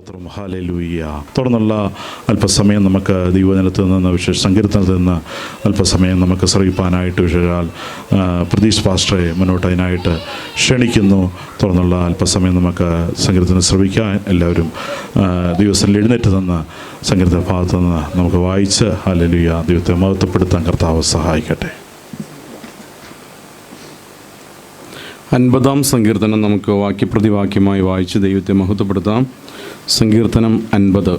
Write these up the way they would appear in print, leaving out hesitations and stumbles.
സ്തോത്രം. ഹല്ലേലൂയ. തുടർന്നുള്ള അല്പസമയം നമുക്ക് ദൈവവചനത്തിൽ നിന്ന് വിശേഷ സങ്കീർത്തനത്തിൽ നിന്ന് അല്പസമയം നമുക്ക് ശ്രവിപ്പാനായിട്ട് വിശേഷാൽ പ്രതീഷ് പാസ്റ്ററെ മുന്നോട്ട് അതിനായിട്ട് ക്ഷണിക്കുന്നു. തുടർന്നുള്ള അല്പസമയം നമുക്ക് സങ്കീർത്തനം ശ്രവിക്കാൻ എല്ലാവരും ദിവസത്തിൽ എഴുന്നേറ്റ് നിന്ന് സങ്കീർത്തന ഭാഗത്ത് നിന്ന് നമുക്ക് വായിച്ച് ഹല്ലേലൂയ ദൈവത്തെ മഹത്വപ്പെടുത്താൻ കർത്താവ് സഹായിക്കട്ടെ. 50-ാം സങ്കീർത്തനം നമുക്ക് വാക്യപ്രതിവാക്യമായി വായിച്ച് ദൈവത്തെ മഹത്വപ്പെടുത്താം. സങ്കീർത്തനം 50.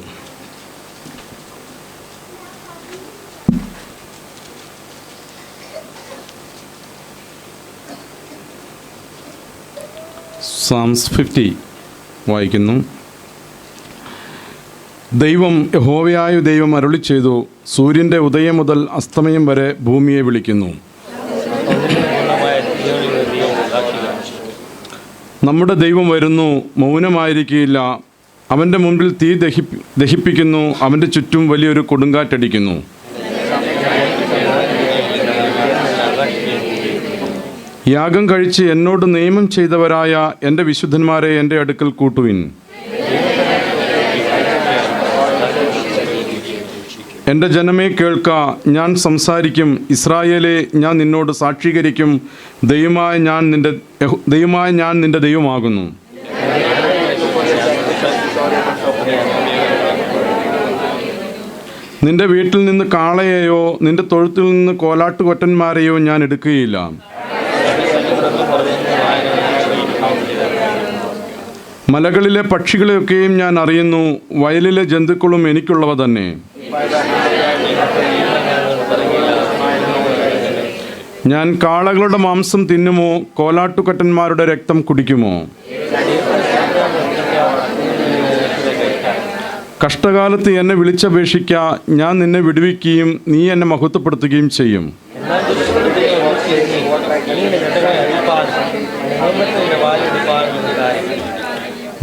സാംസ് 50 വായിക്കുന്നു. ദൈവം യഹോവയായ ദൈവം അരുളി ചെയ്തു, സൂര്യൻ്റെ ഉദയം മുതൽ അസ്തമയം വരെ ഭൂമിയെ വിളിക്കുന്നു. നമ്മുടെ ദൈവം വരുന്നു, മൗനമായിരിക്കുകയില്ല. അവൻ്റെ മുൻപിൽ തീ ദഹിപ്പിക്കുന്നു, അവൻ്റെ ചുറ്റും വലിയൊരു കൊടുങ്കാറ്റടിക്കുന്നു. യാഗം കഴിച്ച് എന്നോട് നിയമം ചെയ്തവരായ എൻ്റെ വിശുദ്ധന്മാരെ എൻ്റെ അടുക്കൽ കൂട്ടുവിൻ. എൻ്റെ ജനമേ കേൾക്ക, ഞാൻ സംസാരിക്കും. ഇസ്രായേലേ, ഞാൻ നിന്നോട് സാക്ഷീകരിക്കും. ദൈവമായ ഞാൻ നിൻ്റെ ദൈവമാകുന്നു. നിന്റെ വീട്ടിൽ നിന്ന് കാളയെയോ നിന്റെ തൊഴുത്തിൽ നിന്ന് കോലാട്ടുകൊറ്റന്മാരെയോ ഞാൻ എടുക്കുകയില്ല. മലകളിലെ പക്ഷികളെയൊക്കെയും ഞാൻ അറിയുന്നു, വയലിലെ ജന്തുക്കളും എനിക്കുള്ളവ തന്നെ. ഞാൻ കാളകളുടെ മാംസം തിന്നുമോ, കോലാട്ടുകൊറ്റന്മാരുടെ രക്തം കുടിക്കുമോ? കഷ്ടകാലത്ത് എന്നെ വിളിച്ചപേക്ഷിക്ക, ഞാൻ നിന്നെ വിടുവിക്കുകയും നീ എന്നെ മഹത്വപ്പെടുത്തുകയും ചെയ്യും.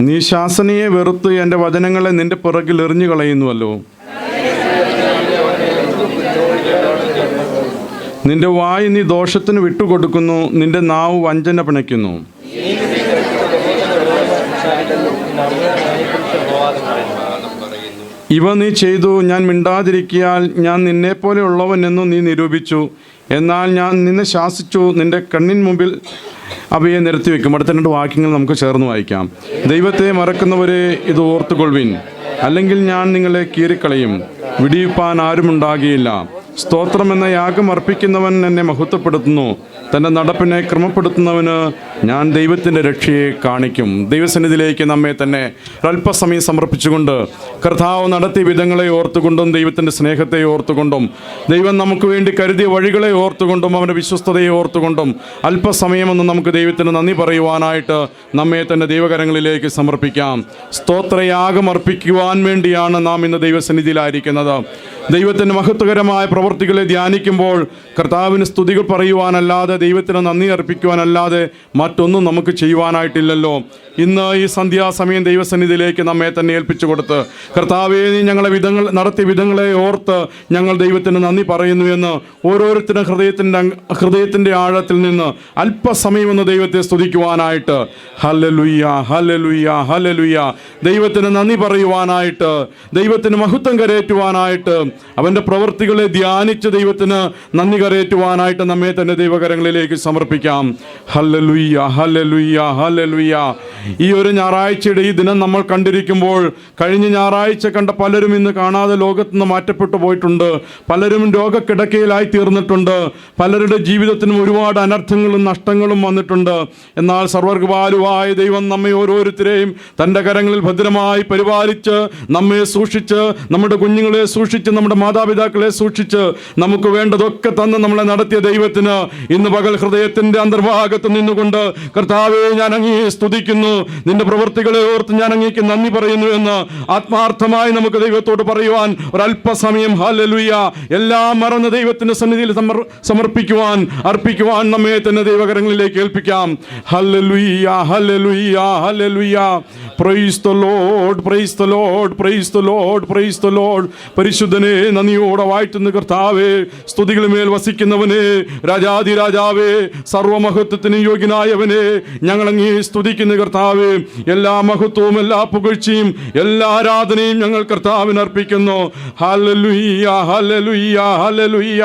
നീ ശാസനയെ വെറുത്ത് എൻ്റെ വചനങ്ങളെ നിന്റെ പുറകിൽ എറിഞ്ഞു കളയുന്നുവല്ലോ. നിന്റെ വായ് നീ ദോഷത്തിന് വിട്ടുകൊടുക്കുന്നു, നിന്റെ നാവ് വഞ്ചന പിണയ്ക്കുന്നു. ഇവ നീ ചെയ്തു, ഞാൻ മിണ്ടാതിരിക്കിയാൽ ഞാൻ നിന്നെപ്പോലെ ഉള്ളവനെന്നു നീ നിരൂപിച്ചു. എന്നാൽ ഞാൻ നിന്നെ ശാസിച്ചു, നിന്റെ കണ്ണിൻ മുമ്പിൽ അവയെ നിരത്തിവെക്കും. അടുത്ത 2 വാക്യങ്ങൾ നമുക്ക് ചേർന്ന് വായിക്കാം. ദൈവത്തെ മറക്കുന്നവരെ ഇത് ഓർത്തുകൊള്ളുവിൻ, അല്ലെങ്കിൽ ഞാൻ നിങ്ങളെ കീറിക്കളയും. വിടിയിപ്പാൻ ആരുമുണ്ടാകുകയില്ല. സ്തോത്രം എന്ന യാഗം അർപ്പിക്കുന്നവൻ എന്നെ മഹത്വപ്പെടുത്തുന്നു. തൻ്റെ നടപ്പിനെ ക്രമപ്പെടുത്തുന്നവന് ഞാൻ ദൈവത്തിൻ്റെ രക്ഷയെ കാണിക്കും. ദൈവസന്നിധിയിലേക്ക് നമ്മെ തന്നെ ഒരല്പസമയം സമർപ്പിച്ചുകൊണ്ട് കർത്താവ് നടത്തിയ വിധങ്ങളെ ഓർത്തുകൊണ്ടും ദൈവത്തിൻ്റെ സ്നേഹത്തെ ഓർത്തുകൊണ്ടും ദൈവം നമുക്ക് വേണ്ടി കരുതിയ വഴികളെ ഓർത്തുകൊണ്ടും അവൻ്റെ വിശ്വസ്തതയെ ഓർത്തുകൊണ്ടും അല്പസമയമൊന്ന് നമുക്ക് ദൈവത്തിന് നന്ദി പറയുവാനായിട്ട് നമ്മെ തന്നെ ദൈവകരങ്ങളിലേക്ക് സമർപ്പിക്കാം. സ്തോത്രയാഗം അർപ്പിക്കുവാൻ വേണ്ടിയാണ് നാം ഇന്ന് ദൈവസന്നിധിയിലായിരിക്കുന്നത്. ദൈവത്തിൻ്റെ മഹത്വകരമായ പ്രവൃത്തികളെ ധ്യാനിക്കുമ്പോൾ കർത്താവിന് സ്തുതികൾ പറയുവാനല്ലാതെ, ദൈവത്തിന് നന്ദി അർപ്പിക്കുവാനല്ലാതെ മറ്റൊന്നും നമുക്ക് ചെയ്യുവാനായിട്ടില്ലല്ലോ. ഇന്ന് ഈ സന്ധ്യാസമയം ദൈവസന്നിധിയിലേക്ക് നമ്മെ തന്നെ ഏൽപ്പിച്ചു കൊടുത്ത്, കർത്താവേ, നീ ഞങ്ങളെ നടത്തിയ വിധങ്ങളെ ഓർത്ത് ഞങ്ങൾ ദൈവത്തിന് നന്ദി പറയുന്നു എന്ന് ഓരോരുത്തരും ഹൃദയത്തിൻ്റെ ആഴത്തിൽ നിന്ന് അല്പസമയം ഒന്ന് ദൈവത്തെ സ്തുതിക്കുവാനായിട്ട്, ഹല്ലേലൂയ ഹല്ലേലൂയ ഹല്ലേലൂയ, ദൈവത്തിന് നന്ദി പറയുവാനായിട്ട്, ദൈവത്തിന് മഹത്വം കരയേറ്റുവാനായിട്ട്, അവൻ്റെ പ്രവൃത്തികളെ ധ്യാനിച്ച് ദൈവത്തിന് നന്ദി കരയേറ്റുവാനായിട്ട് നമ്മെ തന്നെ ദൈവകരങ്ങളിലേക്ക് സമർപ്പിക്കാം. Hallelujah hallelujah hallelujah. ഈ ഒരു ഞായറാഴ്ചയുടെ ഈ ദിനം നമ്മൾ കണ്ടിരിക്കുമ്പോൾ, കഴിഞ്ഞ ഞായറാഴ്ച കണ്ട പലരും ഇന്ന് കാണാതെ ലോകത്ത് നിന്ന് മാറ്റപ്പെട്ടു പോയിട്ടുണ്ട്. പലരും രോഗക്കിടക്കയിലായി തീർന്നിട്ടുണ്ട്. പലരുടെ ജീവിതത്തിനും ഒരുപാട് അനർത്ഥങ്ങളും നഷ്ടങ്ങളും വന്നിട്ടുണ്ട്. എന്നാൽ സർവ്വകൃപാലുവായ ദൈവം നമ്മെ ഓരോരുത്തരെയും തൻ്റെ കരങ്ങളിൽ ഭദ്രമായി പരിപാലിച്ച്, നമ്മെ സൂക്ഷിച്ച്, നമ്മുടെ കുഞ്ഞുങ്ങളെ സൂക്ഷിച്ച്, നമ്മുടെ മാതാപിതാക്കളെ സൂക്ഷിച്ച്, നമുക്ക് വേണ്ടതൊക്കെ തന്ന് നമ്മളെ നടത്തിയ ദൈവത്തിന് ഇന്ന് പകൽ ഹൃദയത്തിൻ്റെ അന്തർഭാഗത്ത് നിന്നുകൊണ്ട്, കർത്താവേ, ഞാൻ അങ്ങയെ സ്തുതിക്കുന്നു, നിന്റെ പ്രവൃത്തികളെ ഓർത്ത് ഞാൻ അങ്ങേക്ക് നന്ദി പറയുന്നു എന്ന് ആത്മാർത്ഥമായി നമുക്ക് ദൈവത്തോട് പറയുവാൻ ഒരല്പസമയം ഹല്ലേലൂയ എല്ലാം മറന്ന് ദൈവത്തിൻ്റെ സന്നിധിയിൽ അർപ്പിക്കുവാൻ നമ്മെ തന്നെ ദൈവകരങ്ങളിലേക്ക് ഏൽപ്പിക്കാം. Hallelujah hallelujah hallelujah. Praise the Lord praise the Lord praise the Lord praise the Lord. പരിശുദ്ധനെ, നന്ദിയോടെ വാഴ്ത്തുന്ന കർത്താവേ, സ്തുതികളുമേൽ വസിക്കുന്നവനെ, രാജാതിരാജാ കർത്താവേ, സർവമഹത്വത്തിനും യോഗ്യനായവനെ ഞങ്ങൾ അങ്ങേ സ്തുതിക്കുന്നു കർത്താവേ. എല്ലാ മഹത്വവും, എല്ലാ പുകഴ്ചയും, എല്ലാ ആരാധനയും ഞങ്ങൾ കർത്താവിന് അർപ്പിക്കുന്നു. Hallelujah, hallelujah, hallelujah.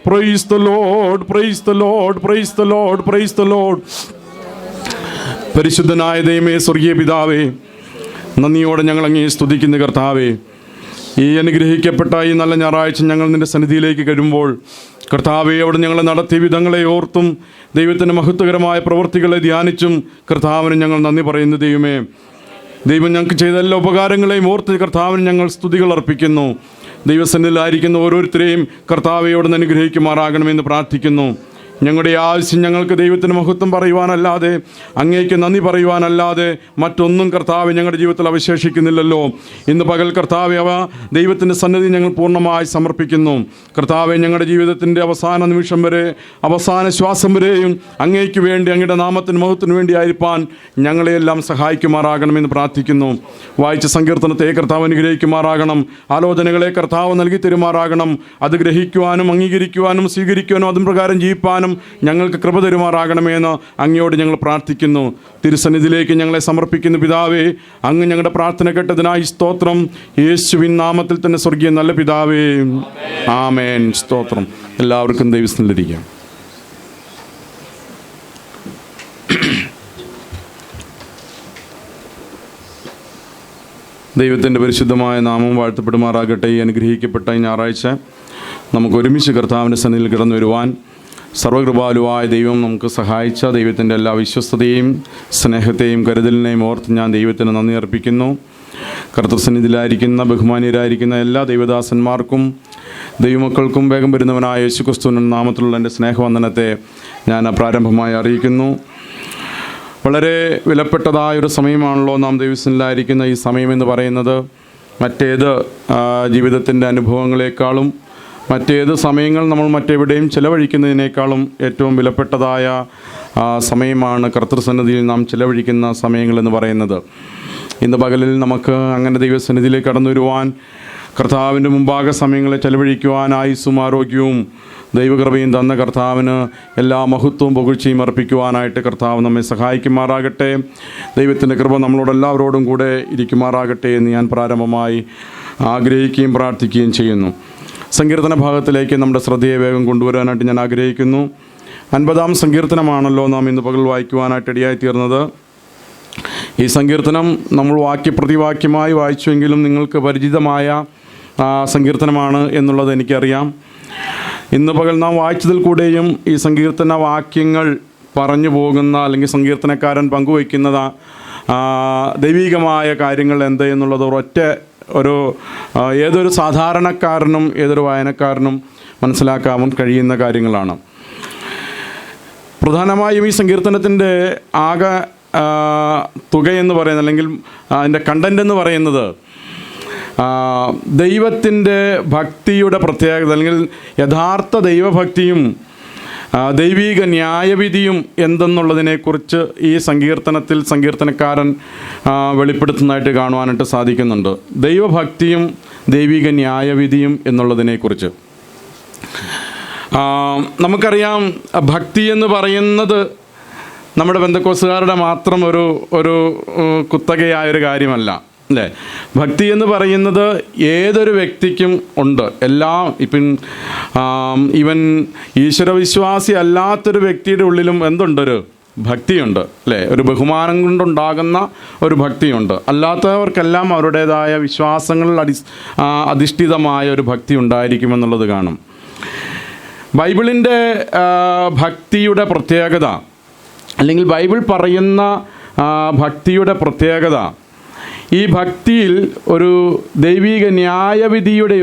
Praise the Lord, praise the Lord, praise the Lord, praise the Lord. പരിശുദ്ധനായ ദൈവമേ, സ്വർഗീയ പിതാവേ, നന്ദിയോടെ ഞങ്ങൾ അങ്ങേ സ്തുതിക്കുന്നു കർത്താവേ. ഈ അനുഗ്രഹിക്കപ്പെട്ട ഈ നല്ല ഞായറാഴ്ച ഞങ്ങൾ നിൻ്റെ സന്നിധിയിലേക്ക് വരുമ്പോൾ കർത്താവെ, അവിടെ ഞങ്ങളെ നടത്തിയ വിധങ്ങളെ ഓർത്തും ദൈവത്തിൻ്റെ മഹത്വകരമായ പ്രവൃത്തികളെ ധ്യാനിച്ചും കർത്താവിന് ഞങ്ങൾ നന്ദി പറയുന്നു ദൈവമേ. ദൈവം ഞങ്ങൾക്ക് ചെയ്ത എല്ലാ ഉപകാരങ്ങളെയും ഓർത്ത് കർത്താവിന് ഞങ്ങൾ സ്തുതികൾ അർപ്പിക്കുന്നു. ദൈവസന്നിധിയിലായിരിക്കുന്ന ഓരോരുത്തരെയും കർത്താവയോട് അനുഗ്രഹിക്കുമാറാകണമെന്ന് പ്രാർത്ഥിക്കുന്നു. ഞങ്ങളുടെ ആവശ്യം ഞങ്ങൾക്ക് ദൈവത്തിന് മഹത്വം പറയുവാനല്ലാതെ, അങ്ങേക്ക് നന്ദി പറയുവാനല്ലാതെ മറ്റൊന്നും കർത്താവ് ഞങ്ങളുടെ ജീവിതത്തിൽ അവശേഷിക്കുന്നില്ലല്ലോ. ഇന്ന് പകൽ കർത്താവെ, അവ ദൈവത്തിൻ്റെ സന്നിധി ഞങ്ങൾ പൂർണ്ണമായി സമർപ്പിക്കുന്നു. കർത്താവെ, ഞങ്ങളുടെ ജീവിതത്തിൻ്റെ അവസാന നിമിഷം വരെ, അവസാന ശ്വാസം വരെയും അങ്ങേക്ക് വേണ്ടി, അങ്ങയുടെ നാമത്തിന് മഹത്വത്തിന് വേണ്ടി ആയിരിക്കാൻ ഞങ്ങളെയെല്ലാം സഹായിക്കുമാറാകണമെന്ന് പ്രാർത്ഥിക്കുന്നു. വായിച്ച സങ്കീർത്തനത്തെ കർത്താവ് അനുഗ്രഹിക്കുമാറാകണം. ആലോചനകളെ കർത്താവ് നൽകി തരുമാറാകണം. അത് ഗ്രഹിക്കുവാനും അംഗീകരിക്കുവാനും സ്വീകരിക്കുവാനും അതും പ്രകാരം ജീവിപ്പാനും ഞങ്ങൾക്ക് കൃപ തരുമാറാകണമെന്ന് അങ്ങയോട് ഞങ്ങൾ പ്രാർത്ഥിക്കുന്നു. തിരുസന്നിധിയിലേക്ക് ഞങ്ങളെ സമർപ്പിക്കുന്നു പിതാവേ. അങ്ങ് ഞങ്ങളുടെ പ്രാർത്ഥന കേട്ടതിനായി സ്തോത്രം. യേശുവിൻ നാമത്തിൽ തന്നെ സ്വർഗീയ നല്ല പിതാവേ, ആമേൻ. സ്തോത്രം. എല്ലാവർക്കും ദൈവസ്ഥനിലിരിക്കാം. ദൈവത്തിൻ്റെ പരിശുദ്ധമായ നാമം വാഴ്ത്തപ്പെടുമാറാകട്ടെ. ഈ അനുഗ്രഹിക്കപ്പെട്ട ഈ ഞായറാഴ്ച നമുക്ക് ഒരുമിച്ച് കർത്താവിൻ്റെ സന്നിധിയിൽ കിടന്നു വരുവാൻ സർവകൃപാലുവായ ദൈവം നമുക്ക് സഹായിച്ച ദൈവത്തിൻ്റെ എല്ലാ വിശ്വസ്തതയും സ്നേഹത്തെയും കരുതലിനെയും ഓർത്ത് ഞാൻ ദൈവത്തിന് നന്ദി അർപ്പിക്കുന്നു. കർത്തൃസന്നിധിയിലായിരിക്കുന്ന ബഹുമാനീയരായിരിക്കുന്ന എല്ലാ ദൈവദാസന്മാർക്കും ദൈവമക്കൾക്കും വേഗം വരുന്നവനായ യേശുക്രിസ്തുവിൻ്റെ നാമത്തിലുള്ള എൻ്റെ സ്നേഹവന്ദനത്തെ ഞാൻ പ്രാരംഭമായി അറിയിക്കുന്നു. വളരെ വിലപ്പെട്ടതായൊരു സമയമാണല്ലോ നാം ദൈവസന്നിധിയിലായിരിക്കുന്ന ഈ സമയമെന്ന് പറയുന്നത്. മറ്റേത് ജീവിതത്തിൻ്റെ അനുഭവങ്ങളെക്കാളും മറ്റേത് സമയങ്ങൾ നമ്മൾ മറ്റെവിടെയും ചിലവഴിക്കുന്നതിനേക്കാളും ഏറ്റവും വിലപ്പെട്ടതായ സമയമാണ് കർത്തൃസന്നിധിയിൽ നാം ചിലവഴിക്കുന്ന സമയങ്ങളെന്ന് പറയുന്നത്. ഇന്ന് പകലിൽ നമുക്ക് അങ്ങനെ ദൈവസന്നിധിയിലേക്ക് കടന്നു വരുവാൻ, കർത്താവിൻ്റെ മുമ്പാകെ സമയങ്ങളെ ചെലവഴിക്കുവാൻ ആയുസ്സും ആരോഗ്യവും ദൈവകൃപയും തന്ന കർത്താവിന് എല്ലാ മഹത്വവും പുകഴ്ചയും അർപ്പിക്കുവാനായിട്ട് കർത്താവ് നമ്മെ സഹായിക്കുമാറാകട്ടെ. ദൈവത്തിൻ്റെ കൃപ നമ്മളോടെല്ലാവരോടും കൂടെ ഇരിക്കുമാറാകട്ടെ എന്ന് ഞാൻ പ്രാരംഭമായി ആഗ്രഹിക്കുകയും പ്രാർത്ഥിക്കുകയും ചെയ്യുന്നു. സങ്കീർത്തന ഭാഗത്തിലേക്ക് നമ്മുടെ ശ്രദ്ധയെ വേഗം കൊണ്ടുവരാനായിട്ട് ഞാൻ ആഗ്രഹിക്കുന്നു. 50-ാം സങ്കീർത്തനമാണല്ലോ നാം ഇന്ന് പകൽ വായിക്കുവാനായിട്ട് ഇടയായിത്തീർന്നത്. ഈ സങ്കീർത്തനം നമ്മൾ വാക്യപ്രതിവാക്യമായി വായിച്ചുവെങ്കിലും നിങ്ങൾക്ക് പരിചിതമായ സങ്കീർത്തനമാണ് എന്നുള്ളത് എനിക്കറിയാം. ഇന്ന് പകൽ നാം വായിച്ചതിൽ കൂടെയും ഈ സങ്കീർത്തന വാക്യങ്ങൾ പറഞ്ഞു പോകുന്ന, അല്ലെങ്കിൽ സങ്കീർത്തനക്കാരൻ പങ്കുവയ്ക്കുന്ന ദൈവികമായ കാര്യങ്ങൾ എന്ത് എന്നുള്ളത് ഏതൊരു സാധാരണക്കാരനും ഏതൊരു വായനക്കാരനും മനസ്സിലാക്കാൻ കഴിയുന്ന കാര്യങ്ങളാണ്. പ്രധാനമായും ഈ സങ്കീർത്തനത്തിൻ്റെ ആകെ തുകയെന്ന് പറയുന്നത്, അല്ലെങ്കിൽ അതിൻ്റെ കണ്ടൻ്റ് എന്ന് പറയുന്നത് ദൈവത്തിൻ്റെ ഭക്തിയുടെ പ്രത്യേകത, അല്ലെങ്കിൽ യഥാർത്ഥ ദൈവഭക്തിയും ദൈവിക ന്യായവിധിയും എന്തെന്നുള്ളതിനെക്കുറിച്ച് ഈ സങ്കീർത്തനത്തിൽ സങ്കീർത്തനക്കാരൻ വെളിപ്പെടുത്തുന്നതായിട്ട് കാണുവാനായിട്ട് സാധിക്കുന്നുണ്ട്. ദൈവഭക്തിയും ദൈവിക ന്യായവിധിയും എന്നുള്ളതിനെക്കുറിച്ച് നമുക്കറിയാം. ഭക്തി എന്ന് പറയുന്നത് നമ്മുടെ പെന്തക്കോസ്തുകാരുടെ മാത്രം ഒരു കുത്തകയായൊരു കാര്യമല്ല, അല്ലേ? ഭക്തി എന്ന് പറയുന്നത് ഏതൊരു വ്യക്തിക്കും ഉണ്ട്. ഇവൻ ഈശ്വരവിശ്വാസി അല്ലാത്തൊരു വ്യക്തിയുടെ ഉള്ളിലും എന്തുണ്ടൊരു ഭക്തിയുണ്ട്, അല്ലേ? ഒരു ബഹുമാനം കൊണ്ടുണ്ടാകുന്ന ഒരു ഭക്തിയുണ്ട്. അല്ലാത്തവർക്കെല്ലാം അവരുടേതായ വിശ്വാസങ്ങളിൽ അധിഷ്ഠിതമായ ഒരു ഭക്തി ഉണ്ടായിരിക്കുമെന്നുള്ളത് കാണും. ബൈബിളിൻ്റെ ഭക്തിയുടെ പ്രത്യേകത, അല്ലെങ്കിൽ ബൈബിൾ പറയുന്ന ഭക്തിയുടെ പ്രത്യേകത, ഈ ഭക്തിയിൽ ഒരു ദൈവിക ന്യായവിധിയുടെ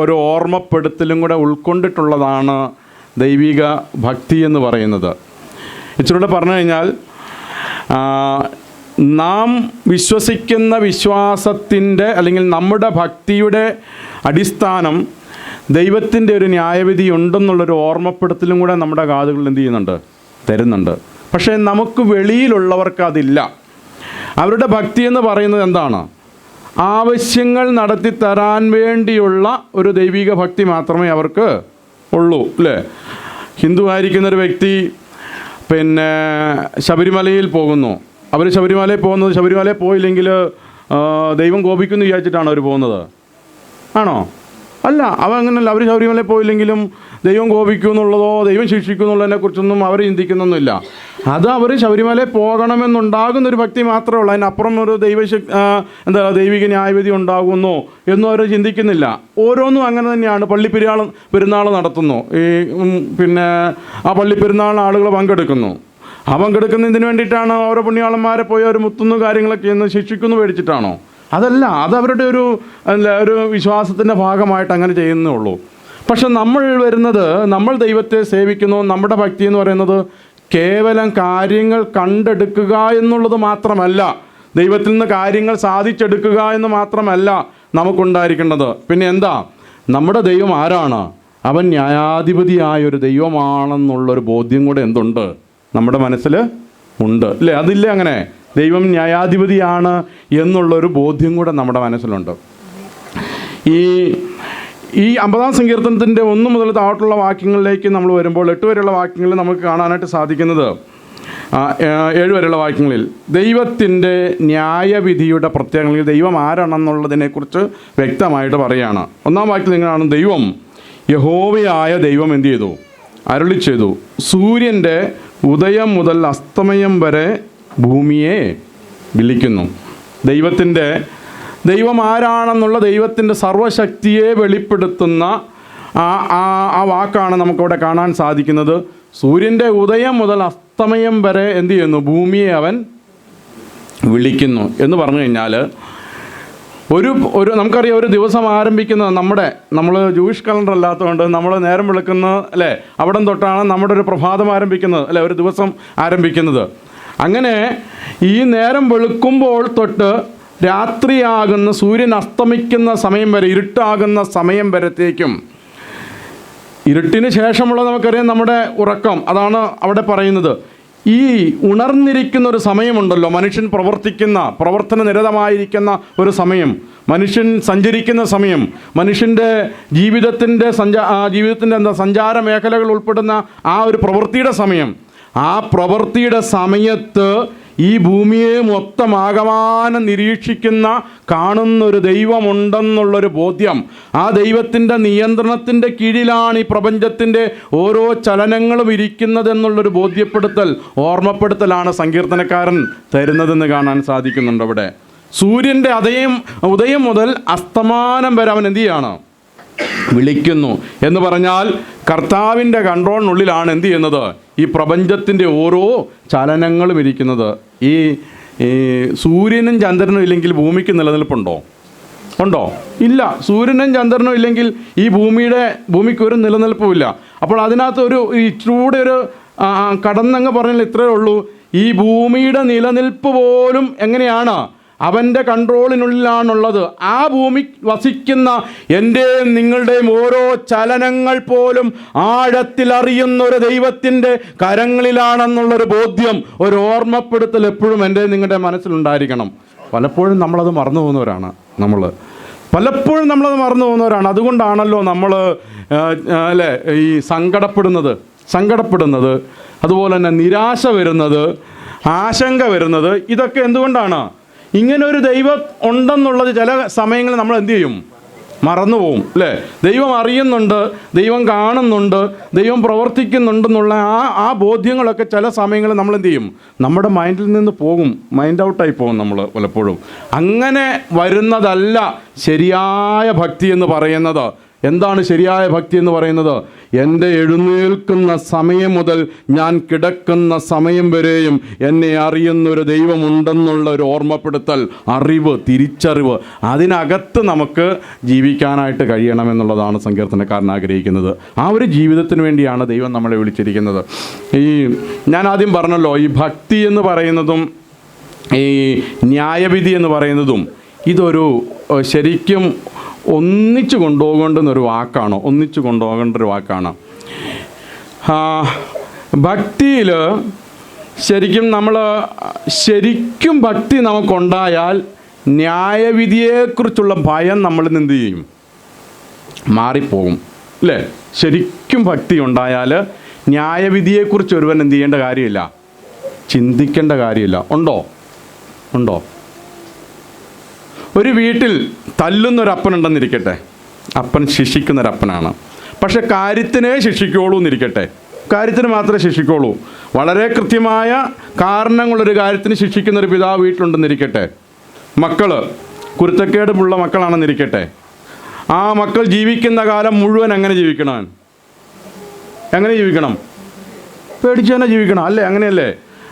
ഒരു ഓർമ്മപ്പെടുത്തലും കൂടെ ഉൾക്കൊണ്ടിട്ടുള്ളതാണ് ദൈവിക ഭക്തി എന്ന് പറയുന്നത്. ഇച്ചിരൂടെ പറഞ്ഞു കഴിഞ്ഞാൽ, നാം വിശ്വസിക്കുന്ന വിശ്വാസത്തിൻ്റെ, അല്ലെങ്കിൽ നമ്മുടെ ഭക്തിയുടെ അടിസ്ഥാനം ദൈവത്തിൻ്റെ ഒരു ന്യായവിധി ഉണ്ടെന്നുള്ളൊരു ഓർമ്മപ്പെടുത്തലും കൂടെ നമ്മുടെ കാതുകളിൽ എന്ത് ചെയ്യുന്നുണ്ട്, തരുന്നുണ്ട്. പക്ഷേ നമുക്ക് വെളിയിലുള്ളവർക്ക് അതില്ല. അവരുടെ ഭക്തി എന്ന് പറയുന്നത് എന്താണ്? ആവശ്യങ്ങൾ നടത്തി തരാൻ വേണ്ടിയുള്ള ഒരു ദൈവിക ഭക്തി മാത്രമേ അവർക്ക് ഉള്ളൂ, അല്ലേ? ഹിന്ദു ആയിരിക്കുന്നൊരു വ്യക്തി പിന്നെ ശബരിമലയിൽ പോകുന്നു. അവർ ശബരിമലയിൽ പോകുന്നത്, ശബരിമലയിൽ പോയില്ലെങ്കിൽ ദൈവം കോപിക്കുമെന്ന് വിചാരിച്ചിട്ടാണ് അവർ പോകുന്നത്? ആണോ? അല്ല, അവ അങ്ങനെയല്ല. അവർ ശബരിമലയിൽ പോയില്ലെങ്കിലും ദൈവം കോപിക്കും എന്നുള്ളതോ ദൈവം ശിക്ഷിക്കും എന്നുള്ളതിനെക്കുറിച്ചൊന്നും അവർ ചിന്തിക്കുന്നൊന്നുമില്ല. അത് അവർ ശബരിമലയിൽ പോകണമെന്നുണ്ടാകുന്നൊരു ഭക്തി മാത്രമേ ഉള്ളൂ. അതിനപ്പുറം ഒരു ദൈവിക ന്യായവിധി ഉണ്ടാകുന്നോ എന്നും അവർ ചിന്തിക്കുന്നില്ല. ഓരോന്നും അങ്ങനെ തന്നെയാണ്. പെരുന്നാൾ നടത്തുന്നു. പിന്നെ ആ പള്ളിപ്പെരുന്നാളിന് ആളുകൾ പങ്കെടുക്കുന്നു. ആ പങ്കെടുക്കുന്നതിന് വേണ്ടിയിട്ടാണ് ഓരോ പുണ്യാളന്മാരെ പോയി അവർ മുത്തുന്നു കാര്യങ്ങളൊക്കെ എന്ന് ശിക്ഷിക്കുന്നു പേടിച്ചിട്ടാണോ? അതല്ല, അത് അവരുടെ ഒരു വിശ്വാസത്തിൻ്റെ ഭാഗമായിട്ട് അങ്ങനെ ചെയ്യുന്നേ ഉള്ളൂ. പക്ഷെ നമ്മൾ ദൈവത്തെ സേവിക്കുന്നു. നമ്മുടെ ഭക്തി എന്ന് പറയുന്നത് കേവലം കാര്യങ്ങൾ കണ്ടെടുക്കുക എന്നുള്ളത് മാത്രമല്ല, ദൈവത്തിൽ നിന്ന് കാര്യങ്ങൾ സാധിച്ചെടുക്കുക എന്ന് മാത്രമല്ല നമുക്കുണ്ടായിരിക്കേണ്ടത്. പിന്നെ എന്താ? നമ്മുടെ ദൈവം ആരാണ്? അവൻ ന്യായാധിപതിയായൊരു ദൈവമാണെന്നുള്ളൊരു ബോധ്യം കൂടെ എന്തുണ്ട്? നമ്മുടെ മനസ്സിൽ ഉണ്ട്, അല്ലേ? അതില്ലേ അങ്ങനെ? ദൈവം ന്യായാധിപതിയാണ് എന്നുള്ളൊരു ബോധ്യം കൂടെ നമ്മുടെ മനസ്സിലുണ്ട്. ഈ 50-ാം സങ്കീർത്തനത്തിൻ്റെ 1 മുതൽ താഴോട്ടുള്ള വാക്യങ്ങളിലേക്ക് നമ്മൾ വരുമ്പോൾ 8 വരെയുള്ള വാക്യങ്ങളിൽ നമുക്ക് കാണാനായിട്ട് സാധിക്കുന്നത്, 7 വരെയുള്ള വാക്യങ്ങളിൽ ദൈവത്തിൻ്റെ ന്യായവിധിയുടെ പ്രത്യേകതകൾ, ദൈവം ആരാണെന്നുള്ളതിനെക്കുറിച്ച് വ്യക്തമായിട്ട് പറയുകയാണ്. 1-ാം വാക്യത്തിൽ നിങ്ങളാണ്, ദൈവം യഹോവയായ ദൈവം എന്ത് ചെയ്തു? അരുളി ചെയ്തു, സൂര്യൻ്റെ ഉദയം മുതൽ അസ്തമയം വരെ ഭൂമിയെ വിളിക്കുന്നു. ദൈവം ആരാണെന്നുള്ള ദൈവത്തിൻ്റെ സർവശക്തിയെ വെളിപ്പെടുത്തുന്ന ആ വാക്കാണ് നമുക്കവിടെ കാണാൻ സാധിക്കുന്നത്. സൂര്യൻ്റെ ഉദയം മുതൽ അസ്തമയം വരെ എന്ത് ചെയ്യുന്നു? ഭൂമിയെ അവൻ വിളിക്കുന്നു എന്ന് പറഞ്ഞു കഴിഞ്ഞാൽ നമുക്കറിയാം, ഒരു ദിവസം ആരംഭിക്കുന്നത് നമ്മൾ ജൂയിഷ് കലണ്ടർ അല്ലാത്തതുകൊണ്ട് നമ്മൾ നേരം വിളിക്കുന്ന, അല്ലേ? അവിടം തൊട്ടാണ് നമ്മുടെ ഒരു പ്രഭാതം ആരംഭിക്കുന്നത്, അല്ലേ? ഒരു ദിവസം ആരംഭിക്കുന്നത്. അങ്ങനെ ഈ നേരം വെളുക്കുമ്പോൾ തൊട്ട് രാത്രിയാകുന്ന, സൂര്യൻ അസ്തമിക്കുന്ന സമയം വരെ, ഇരുട്ടാകുന്ന സമയം വരത്തേക്കും, ഇരുട്ടിന് ശേഷമുള്ള നമുക്കറിയാം നമ്മുടെ ഉറക്കം. അതാണ് അവിടെ പറയുന്നത്. ഈ ഉണർന്നിരിക്കുന്ന ഒരു സമയമുണ്ടല്ലോ, മനുഷ്യൻ പ്രവർത്തന നിരതമായിരിക്കുന്ന ഒരു സമയം, മനുഷ്യൻ സഞ്ചരിക്കുന്ന സമയം, മനുഷ്യൻ്റെ ജീവിതത്തിൻ്റെ സഞ്ചാര മേഖലകൾ ഉൾപ്പെടുന്ന ആ ഒരു പ്രവൃത്തിയുടെ സമയം. ആ പ്രവൃത്തിയുടെ സമയത്ത് ഈ ഭൂമിയെ മൊത്തം ആകമാനം നിരീക്ഷിക്കുന്ന, കാണുന്നൊരു ദൈവമുണ്ടെന്നുള്ളൊരു ബോധ്യം, ആ ദൈവത്തിൻ്റെ നിയന്ത്രണത്തിൻ്റെ കീഴിലാണ് ഈ പ്രപഞ്ചത്തിൻ്റെ ഓരോ ചലനങ്ങളും ഇരിക്കുന്നതെന്നുള്ളൊരു ഓർമ്മപ്പെടുത്തലാണ് സങ്കീർത്തനക്കാരൻ തരുന്നതെന്ന് കാണാൻ സാധിക്കുന്നുണ്ട്. അവിടെ സൂര്യൻ്റെ ഉദയം മുതൽ അസ്തമാനം വരെ അവൻ എന്ത് ചെയ്യാണ്? വിളിക്കുന്നു എന്ന് പറഞ്ഞാൽ കർത്താവിൻ്റെ കൺട്രോളിനുള്ളിലാണ് എന്ത് ചെയ്യുന്നത്? ഈ പ്രപഞ്ചത്തിൻ്റെ ഓരോ ചലനങ്ങളും ഇരിക്കുന്നത്. ഈ സൂര്യനും ചന്ദ്രനും ഇല്ലെങ്കിൽ ഭൂമിക്ക് നിലനിൽപ്പുണ്ടോ? ഇല്ല. സൂര്യനും ചന്ദ്രനും ഇല്ലെങ്കിൽ ഈ ഭൂമിക്ക് ഒരു നിലനിൽപ്പുമില്ല. അപ്പോൾ അതിനകത്ത് ഇച്ചിരൂടെ കടന്നങ്ങ് പറഞ്ഞാൽ ഇത്രയേ ഉള്ളൂ. ഈ ഭൂമിയുടെ നിലനിൽപ്പ് പോലും എങ്ങനെയാണ്? അവൻ്റെ കൺട്രോളിനുള്ളിലാണുള്ളത്. ആ ഭൂമി വസിക്കുന്ന എൻ്റെയും നിങ്ങളുടെയും ഓരോ ചലനങ്ങൾ പോലും ആഴത്തിൽ അറിയുന്ന ഒരു ദൈവത്തിൻ്റെ കരങ്ങളിലാണെന്നുള്ളൊരു ബോധ്യം, ഒരു ഓർമ്മപ്പെടുത്തൽ എപ്പോഴും എൻ്റെ നിങ്ങളുടെ മനസ്സിലുണ്ടായിരിക്കണം. പലപ്പോഴും നമ്മളത് മറന്നു പോകുന്നവരാണ്. അതുകൊണ്ടാണല്ലോ നമ്മൾ അല്ലേ ഈ സങ്കടപ്പെടുന്നത്, അതുപോലെ തന്നെ നിരാശ വരുന്നത്, ആശങ്ക വരുന്നത്. ഇതൊക്കെ എന്തുകൊണ്ടാണ്? ഇങ്ങനെ ഒരു ദൈവം ഉണ്ടെന്നുള്ളത് ചില സമയങ്ങളിൽ നമ്മൾ എന്തു ചെയ്യും? മറന്നുപോകും, അല്ലേ? ദൈവം അറിയുന്നുണ്ട്, ദൈവം കാണുന്നുണ്ട്, ദൈവം പ്രവർത്തിക്കുന്നുണ്ടെന്നുള്ള ആ ബോധ്യങ്ങളൊക്കെ ചില സമയങ്ങളിൽ നമ്മൾ എന്തു ചെയ്യും? നമ്മുടെ മൈൻഡിൽ നിന്ന് പോകും, മൈൻഡ് ഔട്ടായി പോകും നമ്മൾ പലപ്പോഴും. അങ്ങനെ വരുന്നതല്ല ശരിയായ ഭക്തി എന്ന് പറയുന്നത്. എന്താണ് ശരിയായ ഭക്തി എന്ന് പറയുന്നത്? എൻ്റെ എഴുന്നേൽക്കുന്ന സമയം മുതൽ ഞാൻ കിടക്കുന്ന സമയം വരെയും എന്നെ അറിയുന്നൊരു ദൈവമുണ്ടെന്നുള്ള ഒരു ഓർമ്മപ്പെടുത്തൽ, തിരിച്ചറിവ്, അതിനകത്ത് നമുക്ക് ജീവിക്കാനായിട്ട് കഴിയണമെന്നുള്ളതാണ് സങ്കീർത്തനക്കാരൻ ആഗ്രഹിക്കുന്നത്. ആ ഒരു ജീവിതത്തിന് വേണ്ടിയാണ് ദൈവം നമ്മളെ വിളിച്ചിരിക്കുന്നത്. ഞാൻ ആദ്യം പറഞ്ഞല്ലോ, ഈ ഭക്തി എന്ന് പറയുന്നതും ഈ ന്യായവിധി എന്ന് പറയുന്നതും ഇതൊരു ശരിക്കും ഒന്നിച്ചു കൊണ്ടുപോകേണ്ട ഒരു വാക്കാണ്. ഭക്തിയിൽ ശരിക്കും ഭക്തി നമുക്കുണ്ടായാൽ ന്യായവിധിയെക്കുറിച്ചുള്ള ഭയം നമ്മളിൽ നിന്ന് എന്ത് ചെയ്യും? മാറിപ്പോകും, അല്ലേ? ശരിക്കും ഭക്തി ഉണ്ടായാൽ ന്യായവിധിയെക്കുറിച്ച് ഒരുവൻ എന്ത് ചെയ്യേണ്ട കാര്യമില്ല, ചിന്തിക്കേണ്ട കാര്യമില്ല. ഉണ്ടോ? ഒരു വീട്ടിൽ തല്ലുന്നൊരപ്പനുണ്ടെന്നിരിക്കട്ടെ, അപ്പൻ ശിക്ഷിക്കുന്നൊരപ്പനാണ്. പക്ഷെ കാര്യത്തിനെ ശിക്ഷിക്കുള്ളൂ എന്നിരിക്കട്ടെ, കാര്യത്തിന് മാത്രമേ ശിക്ഷിക്കുള്ളൂ. വളരെ കൃത്യമായ കാരണങ്ങളൊരു കാര്യത്തിന് ശിക്ഷിക്കുന്നൊരു പിതാവ് വീട്ടിലുണ്ടെന്നിരിക്കട്ടെ. മക്കൾ കുരുത്തക്കേടുള്ള മക്കളാണെന്നിരിക്കട്ടെ. ആ മക്കൾ ജീവിക്കുന്ന കാലം മുഴുവൻ എങ്ങനെ ജീവിക്കണം? പേടിച്ച് തന്നെ ജീവിക്കണം, അല്ലേ? അങ്ങനെയല്ലേ?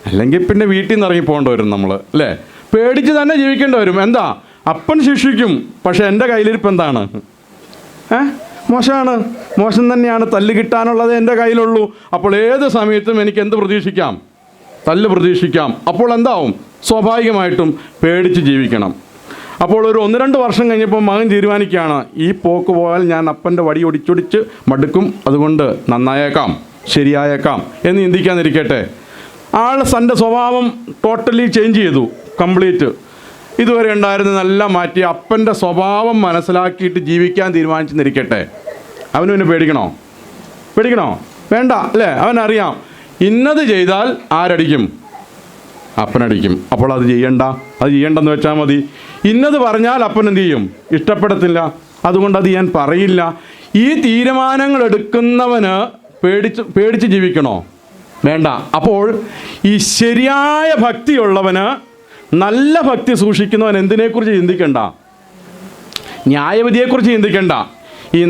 അല്ലെങ്കിൽ പിന്നെ വീട്ടിൽ നിന്ന് ഇറങ്ങി പോകേണ്ടി വരും നമ്മൾ, അല്ലേ? പേടിച്ച് തന്നെ ജീവിക്കേണ്ടി വരും. എന്താ? അപ്പൻ ശിക്ഷിക്കും, പക്ഷെ എൻ്റെ കയ്യിലിരിപ്പ് എന്താണ്? മോശമാണ്, മോശം തന്നെയാണ്. തല്ല് കിട്ടാനുള്ളത് എൻ്റെ കയ്യിലുള്ളൂ. അപ്പോൾ ഏത് സമയത്തും എനിക്ക് എന്ത് പ്രതീക്ഷിക്കാം? തല്ല് പ്രതീക്ഷിക്കാം. അപ്പോൾ എന്താവും? സ്വാഭാവികമായിട്ടും പേടിച്ച് ജീവിക്കണം. അപ്പോൾ ഒരു 1-2 വർഷം കഴിഞ്ഞപ്പോൾ മകൻ തീരുമാനിക്കുകയാണ്, ഈ പോക്ക് പോയാൽ ഞാൻ അപ്പൻ്റെ വടി ഒടിച്ചൊടിച്ച് മടുക്കും, അതുകൊണ്ട് നന്നായേക്കാം, ശരിയായേക്കാം എന്ന് ചിന്തിക്കാതിരിക്കട്ടെ. ആൾ തൻ്റെ സ്വഭാവം ടോട്ടലി ചേഞ്ച് ചെയ്തു, കംപ്ലീറ്റ്. ഇതുവരെ ഉണ്ടായിരുന്നതെല്ലാം മാറ്റി അപ്പൻ്റെ സ്വഭാവം മനസ്സിലാക്കിയിട്ട് ജീവിക്കാൻ തീരുമാനിച്ചെന്നിരിക്കട്ടെ. അവന് പിന്നെ പേടിക്കണോ? വേണ്ട, അല്ലേ? അവനറിയാം ഇന്നത് ചെയ്താൽ ആരടിക്കും? അപ്പനടിക്കും. അപ്പോൾ അത് ചെയ്യണ്ടെന്ന് വെച്ചാൽ മതി. ഇന്നത് പറഞ്ഞാൽ അപ്പൻ എന്ത് ചെയ്യും? ഇഷ്ടപ്പെടത്തില്ല, അതുകൊണ്ട് അത് ഞാൻ പറയില്ല. ഈ തീരുമാനങ്ങൾ എടുക്കുന്നവന് പേടിച്ച് ജീവിക്കണോ? വേണ്ട. അപ്പോൾ ഈ ശരിയായ ഭക്തിയുള്ളവന്, നല്ല ഭക്തി സൂക്ഷിക്കുന്നവൻ എന്തിനെക്കുറിച്ച് ചിന്തിക്കണ്ട? ന്യായവിധിയെക്കുറിച്ച് ചിന്തിക്കണ്ട.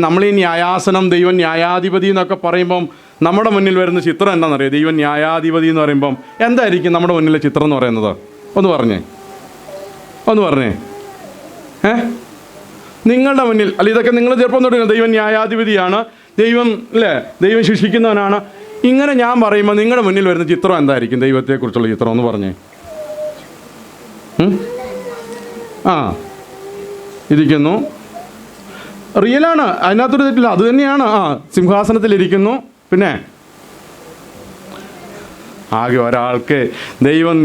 നമ്മൾ ഈ ന്യായാസനം, ദൈവം ന്യായാധിപതി എന്നൊക്കെ പറയുമ്പം നമ്മുടെ മുന്നിൽ വരുന്ന ചിത്രം എന്താണെന്നറിയാം? ദൈവം ന്യായാധിപതി എന്ന് പറയുമ്പം എന്തായിരിക്കും നമ്മുടെ മുന്നിലെ ചിത്രം എന്ന് പറയുന്നത്? ഒന്ന് പറഞ്ഞേ. നിങ്ങളുടെ മുന്നിൽ അല്ല, ഇതൊക്കെ നിങ്ങൾ ചിലപ്പോൾ തുടങ്ങും, ദൈവം ന്യായാധിപതിയാണ്, ദൈവം അല്ലേ, ദൈവം ശിക്ഷിക്കുന്നവനാണ്. ഇങ്ങനെ ഞാൻ പറയുമ്പോൾ നിങ്ങളുടെ മുന്നിൽ വരുന്ന ചിത്രം എന്തായിരിക്കും? ദൈവത്തെക്കുറിച്ചുള്ള ചിത്രം ഒന്ന് പറഞ്ഞേ. ഇരിക്കുന്നു, റിയലാണ്, അതിനകത്തൊരു തെറ്റില്ല, അത് തന്നെയാണ്. സിംഹാസനത്തിലിരിക്കുന്നു. പിന്നെ ആകെ ഒരാൾക്ക് ദൈവം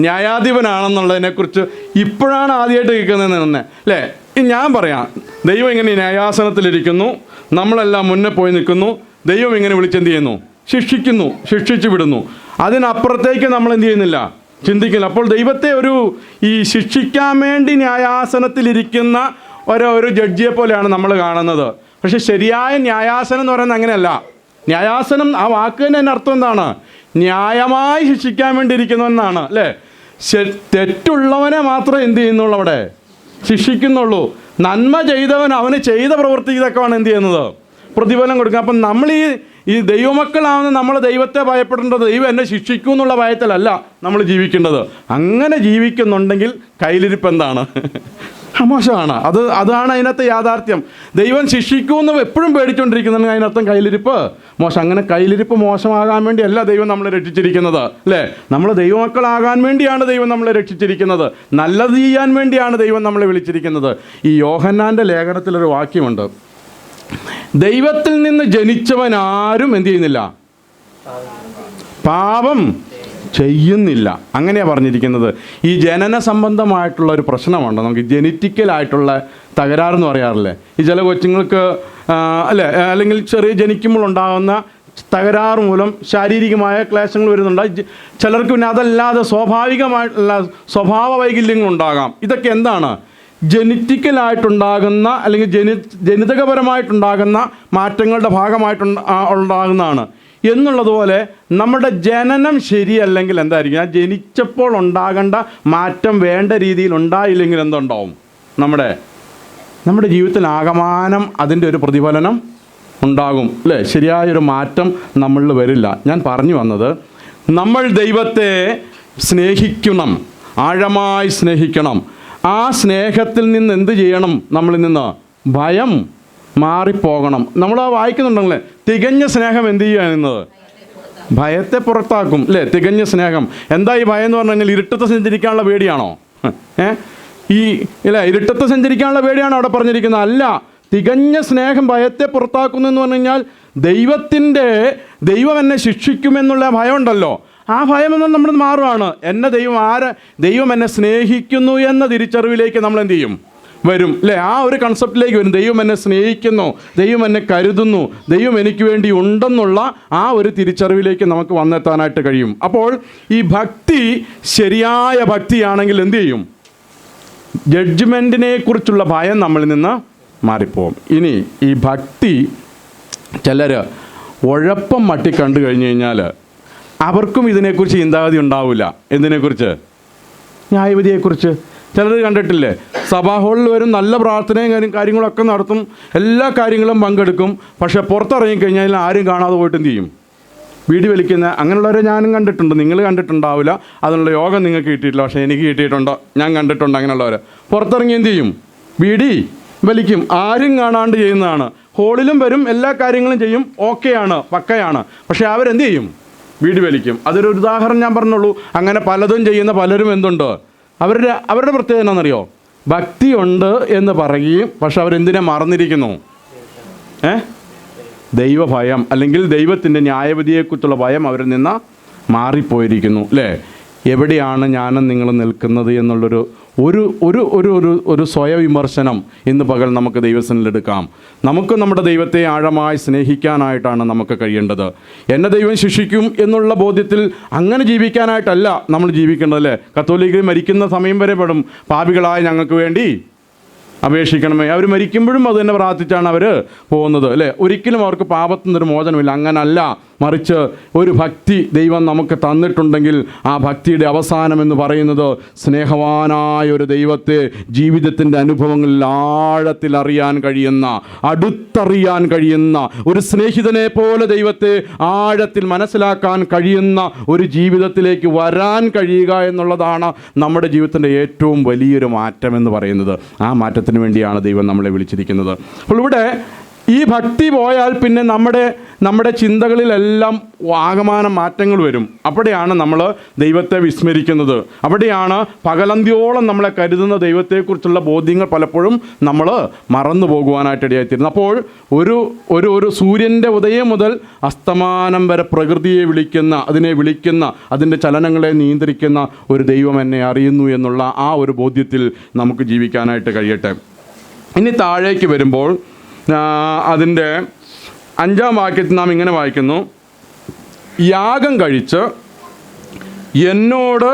ന്യായാധിപനാണെന്നുള്ളതിനെക്കുറിച്ച് ഇപ്പോഴാണ് ആദ്യമായിട്ട് കേൾക്കുന്നതെന്ന് തന്നെ, അല്ലേ? ഞാൻ പറയാം, ദൈവം ഇങ്ങനെ ന്യായാസനത്തിലിരിക്കുന്നു, നമ്മളെല്ലാം മുന്നേ പോയി നിൽക്കുന്നു, ദൈവം ഇങ്ങനെ വിളിച്ചെന്ത് ചെയ്യുന്നു? ശിക്ഷിച്ചു വിടുന്നു. അതിനപ്പുറത്തേക്ക് നമ്മൾ എന്ത് ചെയ്യുന്നില്ല, ചിന്തിക്കില്ല. അപ്പോൾ ദൈവത്തെ ഈ ശിക്ഷിക്കാൻ വേണ്ടി ന്യായാസനത്തിലിരിക്കുന്ന ഒരു ജഡ്ജിയെ പോലെയാണ് നമ്മൾ കാണുന്നത്. പക്ഷെ ശരിയായ ന്യായാസനം എന്ന് പറയുന്നത് അങ്ങനെയല്ല. ന്യായാസനം, ആ വാക്ക് തന്നെ അർത്ഥം എന്താണ്? ന്യായമായി ശിക്ഷിക്കാൻ വേണ്ടി ഇരിക്കുന്നവെന്നാണ്, അല്ലേ? തെറ്റുള്ളവനെ മാത്രമേ എന്ത് ചെയ്യുന്നുള്ളൂ? അവിടെ ശിക്ഷിക്കുന്നുള്ളൂ. നന്മ ചെയ്തവൻ അവന് ചെയ്ത പ്രവൃത്തിക്കൊക്കെയാണ് എന്ത് ചെയ്യുന്നത്? പ്രതിഫലം കൊടുക്കുക. അപ്പം നമ്മൾ ഈ ദൈവമക്കളാവുന്ന നമ്മൾ ദൈവത്തെ ഭയപ്പെടേണ്ടത് ദൈവം എന്നെ ശിക്ഷിക്കൂ എന്നുള്ള ഭയത്തിലല്ല നമ്മൾ ജീവിക്കേണ്ടത്. അങ്ങനെ ജീവിക്കുന്നുണ്ടെങ്കിൽ കയ്യിലിരിപ്പ് എന്താണ്? മോശമാണ്. അതാണ് അതിനകത്ത് യാഥാർത്ഥ്യം. ദൈവം ശിക്ഷിക്കുമെന്ന് എപ്പോഴും പേടിച്ചുകൊണ്ടിരിക്കുന്നുണ്ടെങ്കിൽ അതിനർത്ഥം കയ്യിലിരിപ്പ് മോശം. അങ്ങനെ കയ്യിലിരിപ്പ് മോശമാകാൻ വേണ്ടിയല്ല ദൈവം നമ്മളെ രക്ഷിച്ചിരിക്കുന്നത്, അല്ലേ? നമ്മൾ ദൈവമക്കളാകാൻ വേണ്ടിയാണ് ദൈവം നമ്മളെ രക്ഷിച്ചിരിക്കുന്നത്. നല്ലത് ചെയ്യാൻ വേണ്ടിയാണ് ദൈവം നമ്മളെ വിളിച്ചിരിക്കുന്നത്. ഈ യോഹന്നാൻ്റെ ലേഖനത്തിലൊരു വാക്യമുണ്ട്, ദൈവത്തിൽ നിന്ന് ജനിച്ചവനാരും എന്ത് ചെയ്യുന്നില്ല? പാപം ചെയ്യുന്നില്ല. അങ്ങനെയാണ് പറഞ്ഞിരിക്കുന്നത്. ഈ ജനന സംബന്ധമായിട്ടുള്ള ഒരു പ്രശ്നമുണ്ട് നമുക്ക്, ജനറ്റിക്കലായിട്ടുള്ള തകരാറെന്ന് പറയാറില്ലേ? ഈ ചില കൊച്ചുങ്ങൾക്ക് അല്ലേ, അല്ലെങ്കിൽ ജനിക്കുമ്പോൾ ഉണ്ടാകുന്ന തകരാറ് മൂലം ശാരീരികമായ ക്ലേശങ്ങൾ വരുന്നുണ്ട്. ചിലർക്ക് പിന്നെ അതല്ലാതെ സ്വാഭാവികമായിട്ടുള്ള സ്വഭാവ വൈകല്യങ്ങളുണ്ടാകാം. ഇതൊക്കെ എന്താണ്? ജനറ്റിക്കലായിട്ടുണ്ടാകുന്ന അല്ലെങ്കിൽ ജനിതകപരമായിട്ടുണ്ടാകുന്ന മാറ്റങ്ങളുടെ ഭാഗമായിട്ടുണ്ടാകുന്നതാണ് എന്നുള്ളതുപോലെ നമ്മുടെ ജനനം ശരിയല്ലെങ്കിൽ എന്തായിരിക്കും? ആ ജനിച്ചപ്പോൾ ഉണ്ടാകേണ്ട മാറ്റം വേണ്ട രീതിയിൽ ഉണ്ടായില്ലെങ്കിൽ എന്തുണ്ടാവും? നമ്മുടെ ജീവിതത്തിൽ ആകമാനം അതിൻ്റെ ഒരു പ്രതിഫലനം ഉണ്ടാകും, അല്ലേ? ശരിയായൊരു മാറ്റം നമ്മളിൽ വരില്ല. ഞാൻ പറഞ്ഞു വന്നത്, നമ്മൾ ദൈവത്തെ സ്നേഹിക്കണം, ആഴമായി സ്നേഹിക്കണം. ആ സ്നേഹത്തിൽ നിന്ന് എന്ത് ചെയ്യണം? നമ്മളിൽ നിന്ന് ഭയം മാറിപ്പോകണം. നമ്മൾ വായിക്കുന്നുണ്ടെങ്കിലേ, തികഞ്ഞ സ്നേഹം എന്ത് ചെയ്യുന്നത്? ഭയത്തെ പുറത്താക്കും, അല്ലേ? തികഞ്ഞ സ്നേഹം എന്താ? ഈ ഭയം എന്ന് പറഞ്ഞു കഴിഞ്ഞാൽ ഇരുട്ടത്ത് സഞ്ചരിക്കാനുള്ള പേടിയാണോ? ഇരുട്ടത്ത് സഞ്ചരിക്കാനുള്ള പേടിയാണോ അവിടെ പറഞ്ഞിരിക്കുന്നത്? അല്ല. തികഞ്ഞ സ്നേഹം ഭയത്തെ പുറത്താക്കുന്നു എന്ന് പറഞ്ഞു കഴിഞ്ഞാൽ ദൈവം എന്നെ ശിക്ഷിക്കുമെന്നുള്ള ഭയം ഉണ്ടല്ലോ, ആ ഭയം എന്നാൽ നമ്മൾ മാറുകയാണ്. ദൈവം എന്നെ സ്നേഹിക്കുന്നു എന്ന തിരിച്ചറിവിലേക്ക് നമ്മൾ എന്ത് ചെയ്യും? വരും അല്ലേ? ആ ഒരു കൺസെപ്റ്റിലേക്ക് വരും. ദൈവം എന്നെ സ്നേഹിക്കുന്നു, ദൈവം എന്നെ കരുതുന്നു, ദൈവം എനിക്ക് വേണ്ടി ഉണ്ടെന്നുള്ള ആ ഒരു തിരിച്ചറിവിലേക്ക് നമുക്ക് വന്നെത്താനായിട്ട് കഴിയും. അപ്പോൾ ഈ ഭക്തി ശരിയായ ഭക്തിയാണെങ്കിൽ എന്തു ചെയ്യും? ജഡ്ജ്മെൻറ്റിനെ കുറിച്ചുള്ള ഭയം നമ്മളിൽ നിന്ന് മാറിപ്പോവും. ഇനി ഈ ഭക്തി ചിലർ ഉഴപ്പം മട്ടി കണ്ടു കഴിഞ്ഞു കഴിഞ്ഞാൽ അവർക്കും ഇതിനെക്കുറിച്ച് ചിന്താഗതി ഉണ്ടാവില്ല. എന്തിനെക്കുറിച്ച്? ന്യായവിധിയെക്കുറിച്ച്. ചിലർ കണ്ടിട്ടില്ലേ, സഭാ ഹാളിൽ വരും, നല്ല പ്രാർത്ഥനയും കാര്യങ്ങളൊക്കെ നടത്തും, എല്ലാ കാര്യങ്ങളും പങ്കെടുക്കും, പക്ഷേ പുറത്തിറങ്ങിക്കഴിഞ്ഞാൽ ആരും കാണാതെ പോയിട്ട് എന്ത് ചെയ്യും? വീഡിയോ വലിക്കുന്ന അങ്ങനെയുള്ളവരെ ഞാനും കണ്ടിട്ടുണ്ട്. നിങ്ങൾ കണ്ടിട്ടുണ്ടാവില്ല, അതിനുള്ള യോഗം നിങ്ങൾക്ക് കിട്ടിയിട്ടില്ല, പക്ഷേ എനിക്ക് കിട്ടിയിട്ടുണ്ട്, ഞാൻ കണ്ടിട്ടുണ്ട്. അങ്ങനെയുള്ളവർ പുറത്തിറങ്ങി എന്ത് ചെയ്യും? വീടി വലിക്കും, ആരും കാണാണ്ട് ചെയ്യുന്നതാണ്. ഹോളിലും വരും, എല്ലാ കാര്യങ്ങളും ചെയ്യും, ഓക്കെയാണ്, പക്കയാണ്, പക്ഷേ അവരെന്ത് ചെയ്യും? വീട് വലിക്കും. അതൊരു ഉദാഹരണം ഞാൻ പറഞ്ഞുള്ളൂ. അങ്ങനെ പലതും ചെയ്യുന്ന പലരും എന്തുണ്ട്? അവരുടെ പ്രത്യേകത എന്താണെന്നറിയോ? ഭക്തിയുണ്ട് എന്ന് പറയുകയും പക്ഷെ അവരെന്തിനെ മറന്നിരിക്കുന്നു? ദൈവഭയം അല്ലെങ്കിൽ ദൈവത്തിൻ്റെ ന്യായവിധിയെക്കുറിച്ചുള്ള ഭയം അവരിൽ നിന്ന് മാറിപ്പോയിരിക്കുന്നു അല്ലേ? എവിടെയാണ് ഞാനും നിങ്ങൾ നിൽക്കുന്നത് എന്നുള്ളൊരു ഒരു ഒരു ഒരു ഒരു ഒരു സ്വയവിമർശനം ഇന്ന് പകൽ നമുക്ക് ദൈവസന്നിധിയിലെടുക്കാം. നമുക്ക് നമ്മുടെ ദൈവത്തെ ആഴമായി സ്നേഹിക്കാനായിട്ടാണ് നമുക്ക് കഴിയേണ്ടത്. എന്നെ ദൈവം ശിക്ഷിക്കും എന്നുള്ള ബോധ്യത്തിൽ അങ്ങനെ ജീവിക്കാനായിട്ടല്ല നമ്മൾ ജീവിക്കേണ്ടത് അല്ലേ? കത്തോലിക്കർ മരിക്കുന്ന സമയം വരെ പെടും, പാപികളായ ഞങ്ങൾക്ക് വേണ്ടി അപേക്ഷിക്കണമേ. അവർ മരിക്കുമ്പോഴും അത് തന്നെ പ്രാർത്ഥിച്ചാണ് അവർ പോകുന്നത് അല്ലേ? ഒരിക്കലും അവർക്ക് പാപത്തിൽ നിന്നൊരു മോചനമില്ല. അങ്ങനല്ല, മറിച്ച് ഒരു ഭക്തി ദൈവം നമുക്ക് തന്നിട്ടുണ്ടെങ്കിൽ ആ ഭക്തിയുടെ അവസാനം എന്ന് പറയുന്നത് സ്നേഹവാനായ ഒരു ദൈവത്തെ ജീവിതത്തിൻ്റെ അനുഭവങ്ങളിൽ ആഴത്തിൽ അറിയാൻ കഴിയുന്ന, അടുത്തറിയാൻ കഴിയുന്ന, ഒരു സ്നേഹിതനെ പോലെ ദൈവത്തെ ആഴത്തിൽ മനസ്സിലാക്കാൻ കഴിയുന്ന ഒരു ജീവിതത്തിലേക്ക് വരാൻ കഴിയുക എന്നുള്ളതാണ് നമ്മുടെ ജീവിതത്തിൻ്റെ ഏറ്റവും വലിയൊരു മാറ്റം എന്ന് പറയുന്നത്. ആ മാറ്റത്തിന് വേണ്ടിയാണ് ദൈവം നമ്മളെ വിളിച്ചിരിക്കുന്നത്. അപ്പോൾ ഇവിടെ ഈ ഭക്തി പോയാൽ പിന്നെ നമ്മുടെ ചിന്തകളിലെല്ലാം ആകമാനം മാറ്റങ്ങൾ വരും. അവിടെയാണ് നമ്മൾ ദൈവത്തെ വിസ്മരിക്കുന്നത്. അവിടെയാണ് പകലന്ത്യോളം നമ്മളെ കരുതുന്ന ദൈവത്തെക്കുറിച്ചുള്ള ബോധ്യങ്ങൾ പലപ്പോഴും നമ്മൾ മറന്നു പോകുവാനായിട്ട് ഇടയായിത്തീരുന്നു. അപ്പോൾ ഒരു സൂര്യൻ്റെ ഉദയം മുതൽ അസ്തമാനം വരെ പ്രകൃതിയെ വിളിക്കുന്ന അതിൻ്റെ ചലനങ്ങളെ നിയന്ത്രിക്കുന്ന ഒരു ദൈവം എന്നെ അറിയുന്നു എന്നുള്ള ആ ഒരു ബോധ്യത്തിൽ നമുക്ക് ജീവിക്കാനായിട്ട് കഴിയട്ടെ. ഇനി താഴേക്ക് വരുമ്പോൾ അതിൻ്റെ 5-ാം വാക്യത്തിൽ നാം ഇങ്ങനെ വായിക്കുന്നു: യാഗം കഴിച്ച് എന്നോട്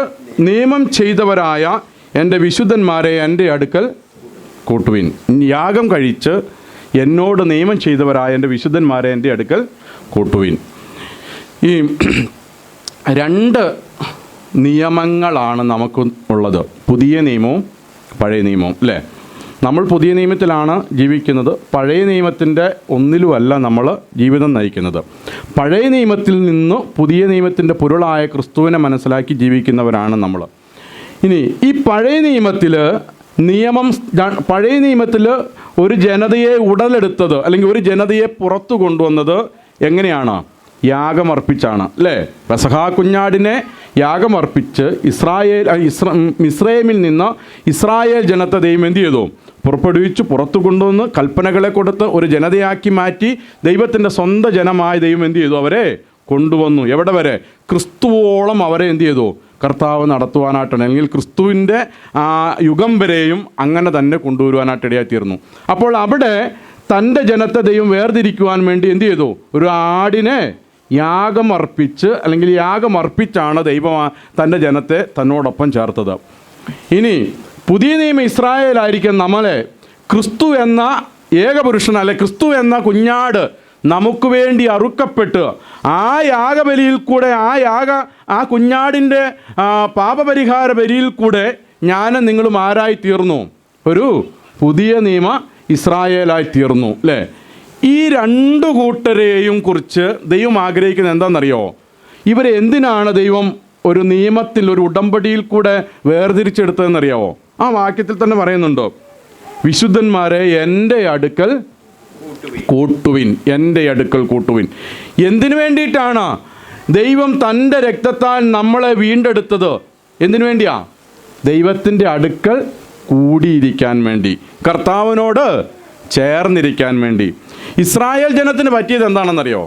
നിയമം ചെയ്തവരായ എൻ്റെ വിശുദ്ധന്മാരെ എൻ്റെ അടുക്കൽ കൂട്ടുവിൻ. യാഗം കഴിച്ച് എന്നോട് നിയമം ചെയ്തവരായ എൻ്റെ വിശുദ്ധന്മാരെ എൻ്റെ അടുക്കൽ കൂട്ടുവിൻ. ഈ 2 നിയമങ്ങളാണ് നമുക്ക് ഉള്ളത്, പുതിയ നിയമവും പഴയ നിയമവും അല്ലേ? നമ്മൾ പുതിയ നിയമത്തിലാണ് ജീവിക്കുന്നത്. പഴയ നിയമത്തിൻ്റെ ഒന്നിലുമല്ല നമ്മൾ ജീവിതം നയിക്കുന്നത്. പഴയ നിയമത്തിൽ നിന്ന് പുതിയ നിയമത്തിൻ്റെ പൊരുളായ ക്രിസ്തുവിനെ മനസ്സിലാക്കി ജീവിക്കുന്നവരാണ് നമ്മൾ. ഇനി ഈ പഴയ നിയമത്തിൽ ഒരു ജനതയെ ഉടലെടുത്തത് അല്ലെങ്കിൽ ഒരു ജനതയെ പുറത്തു കൊണ്ടുവന്നത് എങ്ങനെയാണ്? യാഗമർപ്പിച്ചാണ് അല്ലേ? പെസഹാ കുഞ്ഞാടിനെ യാഗമർപ്പിച്ച് മിസ്രൈമിൽ നിന്ന് ഇസ്രായേൽ ജനത്തെ ദൈവം എന്ത് ചെയ്തു? പുറപ്പെടുവിച്ചു, പുറത്തു കൊണ്ടുവന്ന് കൽപ്പനകളെ കൊടുത്ത് ഒരു ജനതയാക്കി മാറ്റി ദൈവത്തിൻ്റെ സ്വന്തം ജനമായ ദൈവം എന്ത് ചെയ്തു? അവരെ കൊണ്ടുവന്നു. എവിടെ വരെ? ക്രിസ്തുവോളം അവരെ എന്ത് ചെയ്തു? കർത്താവ് നടത്തുവാനായിട്ടാണ്, അല്ലെങ്കിൽ ക്രിസ്തുവിൻ്റെ യുഗം വരെയും അങ്ങനെ തന്നെ കൊണ്ടുവരുവാനായിട്ട് ഇടയായിത്തീർന്നു. അപ്പോൾ അവിടെ തൻ്റെ ജനത്തെ ദൈവം വേർതിരിക്കുവാൻ വേണ്ടി എന്ത് ചെയ്തു? ഒരു ആടിനെ യാഗമർപ്പിച്ചാണ് ദൈവം തൻ്റെ ജനത്തെ തന്നോടൊപ്പം ചേർത്തത്. ഇനി പുതിയ നിയമ ഇസ്രായേലായിരിക്കും നമ്മളെ ക്രിസ്തു എന്ന ഏകപുരുഷൻ അല്ലെ ക്രിസ്തു എന്ന കുഞ്ഞാട് നമുക്ക് വേണ്ടി അറുക്കപ്പെട്ട് ആ യാഗബലിയിൽ കൂടെ ആ കുഞ്ഞാടിൻ്റെ പാപപരിഹാര ബലിയിൽ കൂടെ ഞാനും നിങ്ങളും ആരായി തീർന്നു? ഒരു പുതിയ നിയമ ഇസ്രായേലായി തീർന്നു അല്ലേ? ഈ 2 കൂട്ടരെയും കുറിച്ച് ദൈവം ആഗ്രഹിക്കുന്നത് എന്താണെന്നറിയോ? ഇവരെ എന്തിനാണ് ദൈവം ഒരു നിയമത്തിൽ, ഒരു ഉടമ്പടിയിൽ കൂടെ വേർതിരിച്ചെടുത്തതെന്നറിയാവോ? ആ വാക്യത്തിൽ തന്നെ പറയുന്നുണ്ടോ? വിശുദ്ധന്മാരെ എൻ്റെ അടുക്കൽ കൂട്ടുവിൻ, എൻ്റെ അടുക്കൽ കൂട്ടുവിൻ. എന്തിനു വേണ്ടിയിട്ടാണ് ദൈവം തൻ്റെ രക്തത്താൽ നമ്മളെ വീണ്ടെടുത്തത്? എന്തിനു വേണ്ടിയാ? ദൈവത്തിൻ്റെ അടുക്കൽ കൂടിയിരിക്കാൻ വേണ്ടി, കർത്താവിനോട് ചേർന്നിരിക്കാൻ വേണ്ടി. ഇസ്രായേൽ ജനത്തിന് പറ്റിയത് എന്താണെന്നറിയോ?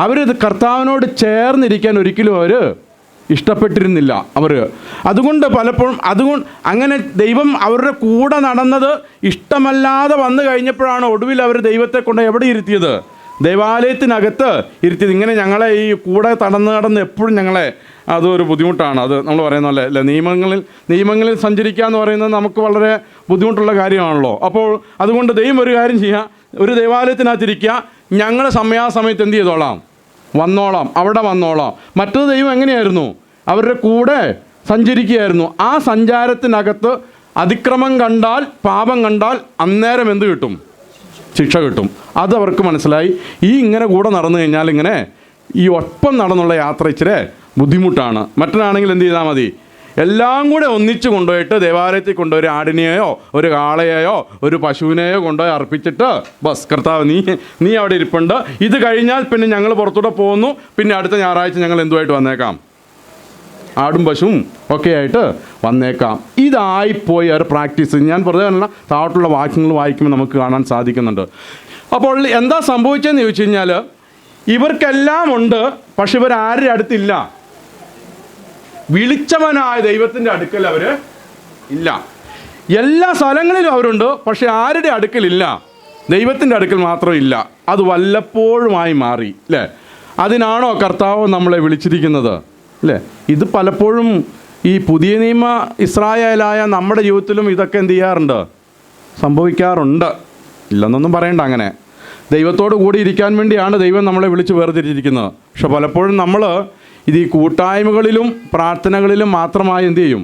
അവർ കർത്താവിനോട് ചേർന്നിരിക്കാൻ ഒരിക്കലും അവർ ഇഷ്ടപ്പെട്ടിരുന്നില്ല അവർ. അതുകൊണ്ട് പലപ്പോഴും അങ്ങനെ ദൈവം അവരുടെ കൂടെ നടന്നത് ഇഷ്ടമല്ലാതെ വന്നു കഴിഞ്ഞപ്പോഴാണ് ഒടുവിൽ അവർ ദൈവത്തെ കൊണ്ട് എവിടെ ഇരുത്തിയത്? ദേവാലയത്തിനകത്ത് ഇരുത്തിയത്. ഇങ്ങനെ ഞങ്ങളെ ഈ കൂടെ നടന്ന് എപ്പോഴും ഞങ്ങളെ അതൊരു ബുദ്ധിമുട്ടാണ്. അത് നമ്മൾ പറയുന്ന പോലെ അല്ലേ, നിയമങ്ങളിൽ സഞ്ചരിക്കുക എന്ന് പറയുന്നത് നമുക്ക് വളരെ ബുദ്ധിമുട്ടുള്ള കാര്യമാണല്ലോ. അപ്പോൾ അതുകൊണ്ട് ദൈവം ഒരു കാര്യം ചെയ്യുക, ഒരു ദേവാലയത്തിനകത്തിരിക്കുക, ഞങ്ങൾ സമയാസമയത്ത് എന്ത് ചെയ്തോളാം, വന്നോളാം, അവിടെ വന്നോളാം. മറ്റൊരു ദൈവം എങ്ങനെയായിരുന്നു? അവരുടെ കൂടെ സഞ്ചരിക്കുകയായിരുന്നു. ആ സഞ്ചാരത്തിനകത്ത് അതിക്രമം കണ്ടാൽ, പാപം കണ്ടാൽ അന്നേരം എന്ത് കിട്ടും? ശിക്ഷ കിട്ടും. അത് അവർക്ക് മനസ്സിലായി. ഇങ്ങനെ കൂടെ നടന്നു കഴിഞ്ഞാൽ ഇങ്ങനെ ഈ ഒപ്പം നടന്നുള്ള യാത്ര ഇച്ചിരി ബുദ്ധിമുട്ടാണ്. മറ്റൊരാണെങ്കിൽ എന്ത് ചെയ്താൽ മതി, എല്ലാം കൂടെ ഒന്നിച്ച് കൊണ്ടുപോയിട്ട് ദേവാലയത്തിൽ കൊണ്ടുപോയി ഒരു ആടിനെയോ ഒരു കാളയെയോ ഒരു പശുവിനെയോ കൊണ്ടുപോയി അർപ്പിച്ചിട്ട് ബസ് കർത്താവ് നീ അവിടെ ഇരിപ്പുണ്ട്, ഇത് കഴിഞ്ഞാൽ പിന്നെ ഞങ്ങൾ പുറത്തൂടെ പോകുന്നു, പിന്നെ അടുത്ത ഞായറാഴ്ച ഞങ്ങൾ എന്തുമായിട്ട് വന്നേക്കാം, ആടും പശുവും ഒക്കെ ആയിട്ട് വന്നേക്കാം. ഇതായിപ്പോയി ഒരു പ്രാക്ടീസ്. ഞാൻ വെറുതെ അല്ല, താഴോട്ടുള്ള വാക്യങ്ങൾ വായിക്കുമ്പോൾ നമുക്ക് കാണാൻ സാധിക്കുന്നുണ്ട്. അപ്പോൾ എന്താ സംഭവിച്ചതെന്ന് ചോദിച്ചു കഴിഞ്ഞാൽ, ഇവർക്കെല്ലാം ഉണ്ട്, പക്ഷെ ഇവരാരുടെ അടുത്തില്ല. വിളിച്ചവനായ ദൈവത്തിൻ്റെ അടുക്കൽ അവർ ഇല്ല. എല്ലാ സ്ഥലങ്ങളിലും അവരുണ്ട്, പക്ഷെ ആരുടെ അടുക്കലില്ല? ദൈവത്തിൻ്റെ അടുക്കൽ മാത്രം ഇല്ല. അത് വല്ലപ്പോഴുമായി മാറി അല്ലേ? അതിനാണോ കർത്താവ് നമ്മളെ വിളിച്ചിരിക്കുന്നത് അല്ലേ? ഇത് പലപ്പോഴും ഈ പുതിയ നിയമ ഇസ്രായേലായ നമ്മുടെ ജീവിതത്തിലും ഇതൊക്കെ എന്ത് ചെയ്യാറുണ്ട്, സംഭവിക്കാറുണ്ട്. ഇല്ലെന്നൊന്നും പറയണ്ട. അങ്ങനെ ദൈവത്തോട് കൂടി ഇരിക്കാൻ വേണ്ടിയാണ് ദൈവം നമ്മളെ വിളിച്ച് വേർതിരിച്ചിരിക്കുന്നത്. പക്ഷെ പലപ്പോഴും നമ്മൾ ഇത് ഈ കൂട്ടായ്മകളിലും പ്രാർത്ഥനകളിലും മാത്രമായി എന്തു ചെയ്യും,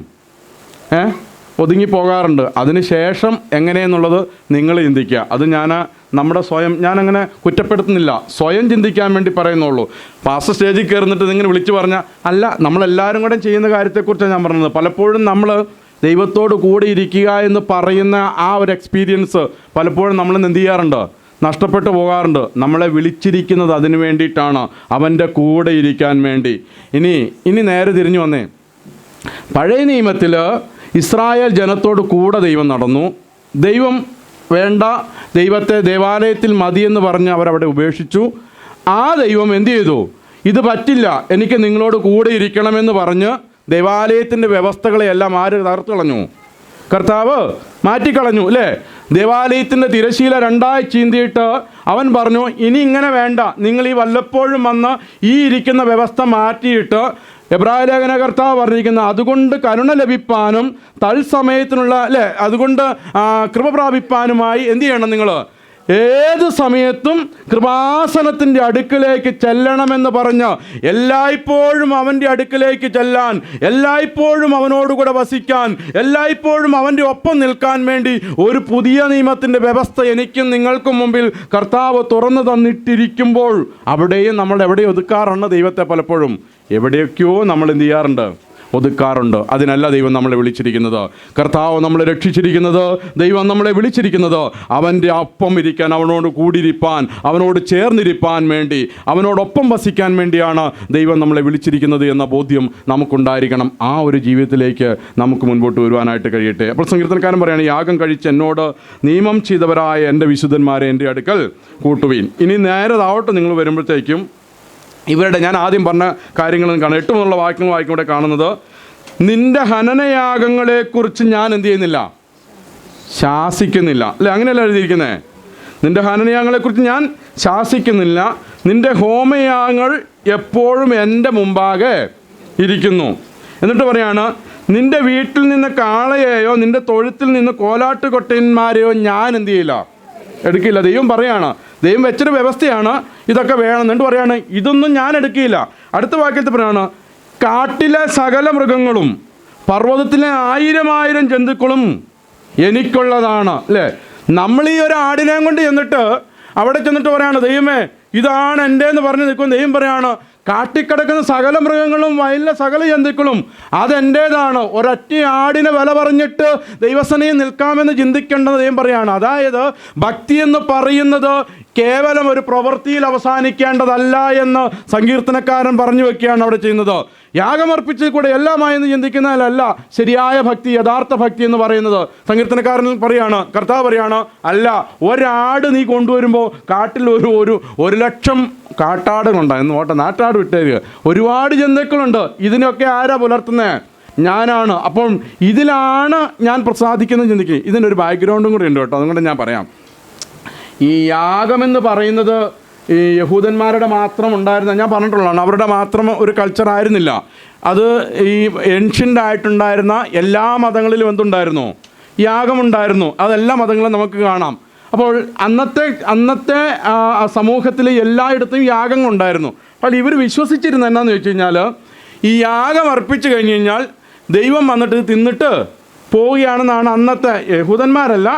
ഒതുങ്ങിപ്പോകാറുണ്ട്. അതിന് ശേഷം എങ്ങനെയെന്നുള്ളത് നിങ്ങൾ ചിന്തിക്കുക. അത് ഞാനങ്ങനെ കുറ്റപ്പെടുത്തുന്നില്ല, സ്വയം ചിന്തിക്കാൻ വേണ്ടി പറയുന്നുള്ളൂ. പാസ്റ്റർ സ്റ്റേജിൽ കയറുന്നിട്ട് നിങ്ങനെ വിളിച്ചു പറഞ്ഞാൽ അല്ല, നമ്മളെല്ലാവരും കൂടെ ചെയ്യുന്ന കാര്യത്തെക്കുറിച്ചാണ് ഞാൻ പറഞ്ഞത്. പലപ്പോഴും നമ്മൾ ദൈവത്തോട് കൂടി ഇരിക്കുക എന്ന് പറയുന്ന ആ ഒരു എക്സ്പീരിയൻസ് പലപ്പോഴും നമ്മൾ എന്ത് ചെയ്യാറുണ്ട്, നഷ്ടപ്പെട്ടു പോകാറുണ്ട്. നമ്മളെ വിളിച്ചിരിക്കുന്നത് അതിന് വേണ്ടിയിട്ടാണ്, അവൻ്റെ കൂടെ ഇരിക്കാൻ വേണ്ടി. ഇനി നേരെ തിരിഞ്ഞു വന്നേ. പഴയ നിയമത്തിൽ ഇസ്രായേൽ ജനത്തോട് കൂടെ ദൈവം നടന്നു. ദൈവം വേണ്ട, ദൈവത്തെ ദേവാലയത്തിൽ മതിയെന്ന് പറഞ്ഞ് അവരവിടെ ഉപേക്ഷിച്ചു. ആ ദൈവം എന്തു ചെയ്തു? ഇത് പറ്റില്ല, എനിക്ക് നിങ്ങളോട് കൂടെ ഇരിക്കണമെന്ന് പറഞ്ഞ് ദേവാലയത്തിൻ്റെ വ്യവസ്ഥകളെയെല്ലാം ആര് തകർത്തു കളഞ്ഞു? കർത്താവ് മാറ്റിക്കളഞ്ഞു അല്ലേ? ദേവാലയത്തിൻ്റെ തിരശീല രണ്ടായി ചീന്തിയിട്ട് അവൻ പറഞ്ഞു, ഇനി ഇങ്ങനെ വേണ്ട, നിങ്ങൾ ഈ വല്ലപ്പോഴും വന്ന് ഈ ഇരിക്കുന്ന വ്യവസ്ഥ മാറ്റിയിട്ട്, എബ്രായ ലേഖന കർത്താവ് പറഞ്ഞിരിക്കുന്ന അതുകൊണ്ട് കരുണ ലഭിപ്പാനും തത്സമയത്തിനുള്ള അല്ലേ, അതുകൊണ്ട് കൃപ പ്രാപിപ്പാനുമായി എന്ത് ചെയ്യണം? നിങ്ങൾ ഏത് സമയത്തും കൃപാസനത്തിൻ്റെ അടുക്കിലേക്ക് ചെല്ലണമെന്ന് പറഞ്ഞ് എല്ലായ്പ്പോഴും അവൻ്റെ അടുക്കിലേക്ക് ചെല്ലാൻ, എല്ലായ്പ്പോഴും അവനോടുകൂടെ വസിക്കാൻ, എല്ലായ്പ്പോഴും അവൻ്റെ ഒപ്പം നിൽക്കാൻ വേണ്ടി ഒരു പുതിയ നിയമത്തിൻ്റെ വ്യവസ്ഥ എനിക്കും നിങ്ങൾക്കും മുമ്പിൽ കർത്താവ് തുറന്നു തന്നിട്ടിരിക്കുമ്പോൾ അവിടെയും നമ്മൾ എവിടെ ഒതുക്കാറുണ്ട് ദൈവത്തെ? പലപ്പോഴും എവിടെയൊക്കെയോ നമ്മൾ എന്ത് ചെയ്യാറുണ്ട്, ഒതുക്കാറുണ്ട്. അതിനല്ല ദൈവം നമ്മളെ വിളിച്ചിരിക്കുന്നത്. കർത്താവ് നമ്മളെ രക്ഷിച്ചിരിക്കുന്നത്, ദൈവം നമ്മളെ വിളിച്ചിരിക്കുന്നത് അവൻ്റെ ഒപ്പം ഇരിക്കാൻ, അവനോട് കൂടിയിരിപ്പാൻ, അവനോട് ചേർന്നിരിപ്പാൻ വേണ്ടി, അവനോടൊപ്പം വസിക്കാൻ വേണ്ടിയാണ് ദൈവം നമ്മളെ വിളിച്ചിരിക്കുന്നത് എന്ന ബോധ്യം നമുക്കുണ്ടായിരിക്കണം. ആ ഒരു ജീവിതത്തിലേക്ക് നമുക്ക് മുൻപോട്ട് വരുവാനായിട്ട് കഴിയട്ടെ. അപ്പോൾ സങ്കീർത്തനക്കാരൻ പറയുകയാണ്, യാഗം കഴിച്ച് എന്നോട് നിയമം ചെയ്തവരായ എൻ്റെ വിശുദ്ധന്മാരെ എൻ്റെ അടുക്കൽ കൂട്ടുവീൻ. ഇനി നേരെ താവോട്ട് നിങ്ങൾ വരുമ്പോഴത്തേക്കും ഇവരുടെ ഞാൻ ആദ്യം പറഞ്ഞ കാര്യങ്ങളും കാണാം. 8 മുതലുള്ള വാക്യങ്ങൾ വായിക്കുമ്പോൾ കാണുന്നത്, നിന്റെ ഹനനയാഗങ്ങളെക്കുറിച്ച് ഞാൻ എന്ത് ചെയ്യുന്നില്ല, ശാസിക്കുന്നില്ല അല്ലേ? അങ്ങനെയല്ല എഴുതിയിരിക്കുന്നത്. നിന്റെ ഹനനയാഗങ്ങളെക്കുറിച്ച് ഞാൻ ശാസിക്കുന്നില്ല, നിന്റെ ഹോമയാഗങ്ങൾ എപ്പോഴും എൻ്റെ മുമ്പാകെ ഇരിക്കുന്നു. എന്നിട്ട് പറയാണ്, നിന്റെ വീട്ടിൽ നിന്ന് കാളയെയോ നിന്റെ തൊഴുത്തിൽ നിന്ന് കോലാട്ടുകൊട്ടന്മാരെയോ ഞാൻ എന്ത് ചെയ്യില്ല, എടുക്കില്ല. ദൈവം പറയാണ്, ദൈവം വെച്ചൊരു വ്യവസ്ഥയാണ്, ഇതൊക്കെ വേണം. എന്നിട്ട് പറയാണ്, ഇതൊന്നും ഞാൻ എടുക്കില്ല. അടുത്ത വാക്യത്തിൽ പറയാണ്, കാട്ടിലെ സകല മൃഗങ്ങളും പർവ്വതത്തിലെ 1000 ജന്തുക്കളും എനിക്കുള്ളതാണ് അല്ലേ? നമ്മൾ ഈ ഒരു ആടിനെ കൊണ്ട് ചെന്നിട്ട് അവിടെ ചെന്നിട്ട് പറയാണ്, ദൈവമേ ഇതാണ് എൻ്റെ എന്ന് പറഞ്ഞ് നിൽക്കും. ദൈവം പറയാണ്, കാട്ടിക്കിടക്കുന്ന സകല മൃഗങ്ങളും വയലിലെ സകല ജന്തുക്കളും അതെൻ്റേതാണ്. ഒരൊറ്റ ആടിനെ വില പറഞ്ഞിട്ട് ദൈവസനയിൽ നിൽക്കാമെന്ന് ചിന്തിക്കേണ്ടത് ദൈവം പറയാണ്. അതായത് ഭക്തി എന്ന് പറയുന്നത് കേവലം ഒരു പ്രവൃത്തിയിൽ അവസാനിക്കേണ്ടതല്ല എന്ന് സങ്കീർത്തനക്കാരൻ പറഞ്ഞു വെക്കുകയാണ് അവിടെ ചെയ്യുന്നത്. യാഗമർപ്പിച്ച് കൂടെ എല്ലാമായെന്ന് ചിന്തിക്കുന്നതിലല്ല ശരിയായ ഭക്തി, യഥാർത്ഥ ഭക്തി എന്ന് പറയുന്നത്. സങ്കീർത്തനക്കാരൻ പറയാണ്, കർത്താവ് പറയാണ്, അല്ല, ഒരാട് നീ കൊണ്ടുവരുമ്പോൾ കാട്ടിൽ ഒരു 1,00,000 കാട്ടാടുകളുണ്ടായിരുന്നു, ഓട്ടെ നാട്ടാട് വിട്ടേര്, ഒരുപാട് ജന്തുക്കളുണ്ട്, ഇതിനൊക്കെ ആരാ പുലർത്തുന്നത്? ഞാനാണ്. അപ്പം ഇതിലാണ് ഞാൻ പ്രസാദിക്കുന്നത് ചിന്തിക്കുക. ഇതിനൊരു ബാക്ക്ഗ്രൗണ്ടും കൂടി ഉണ്ട് കേട്ടോ, അതുകൊണ്ട് ഞാൻ പറയാം. ഈ യാഗമെന്ന് പറയുന്നത് ഈ യഹൂദന്മാരുടെ മാത്രം ഉണ്ടായിരുന്ന, ഞാൻ പറഞ്ഞിട്ടുള്ളതാണ്, അവരുടെ മാത്രം ഒരു കൾച്ചർ ആയിരുന്നില്ല അത്. ഈ ഏൻഷ്യൻ്റ് ആയിട്ടുണ്ടായിരുന്ന എല്ലാ മതങ്ങളിലും എന്തുണ്ടായിരുന്നു? യാഗമുണ്ടായിരുന്നു. അതെല്ലാ മതങ്ങളും നമുക്ക് കാണാം. അപ്പോൾ അന്നത്തെ സമൂഹത്തിൽ എല്ലായിടത്തും യാഗങ്ങളുണ്ടായിരുന്നു. അപ്പോൾ ഇവർ വിശ്വസിച്ചിരുന്നത് എന്നാന്ന് വെച്ച് കഴിഞ്ഞാൽ, ഈ യാഗം അർപ്പിച്ചു കഴിഞ്ഞ് കഴിഞ്ഞാൽ ദൈവം വന്നിട്ട് തിന്നിട്ട് പോവുകയാണെന്നാണ് അന്നത്തെ യഹൂദന്മാരല്ല,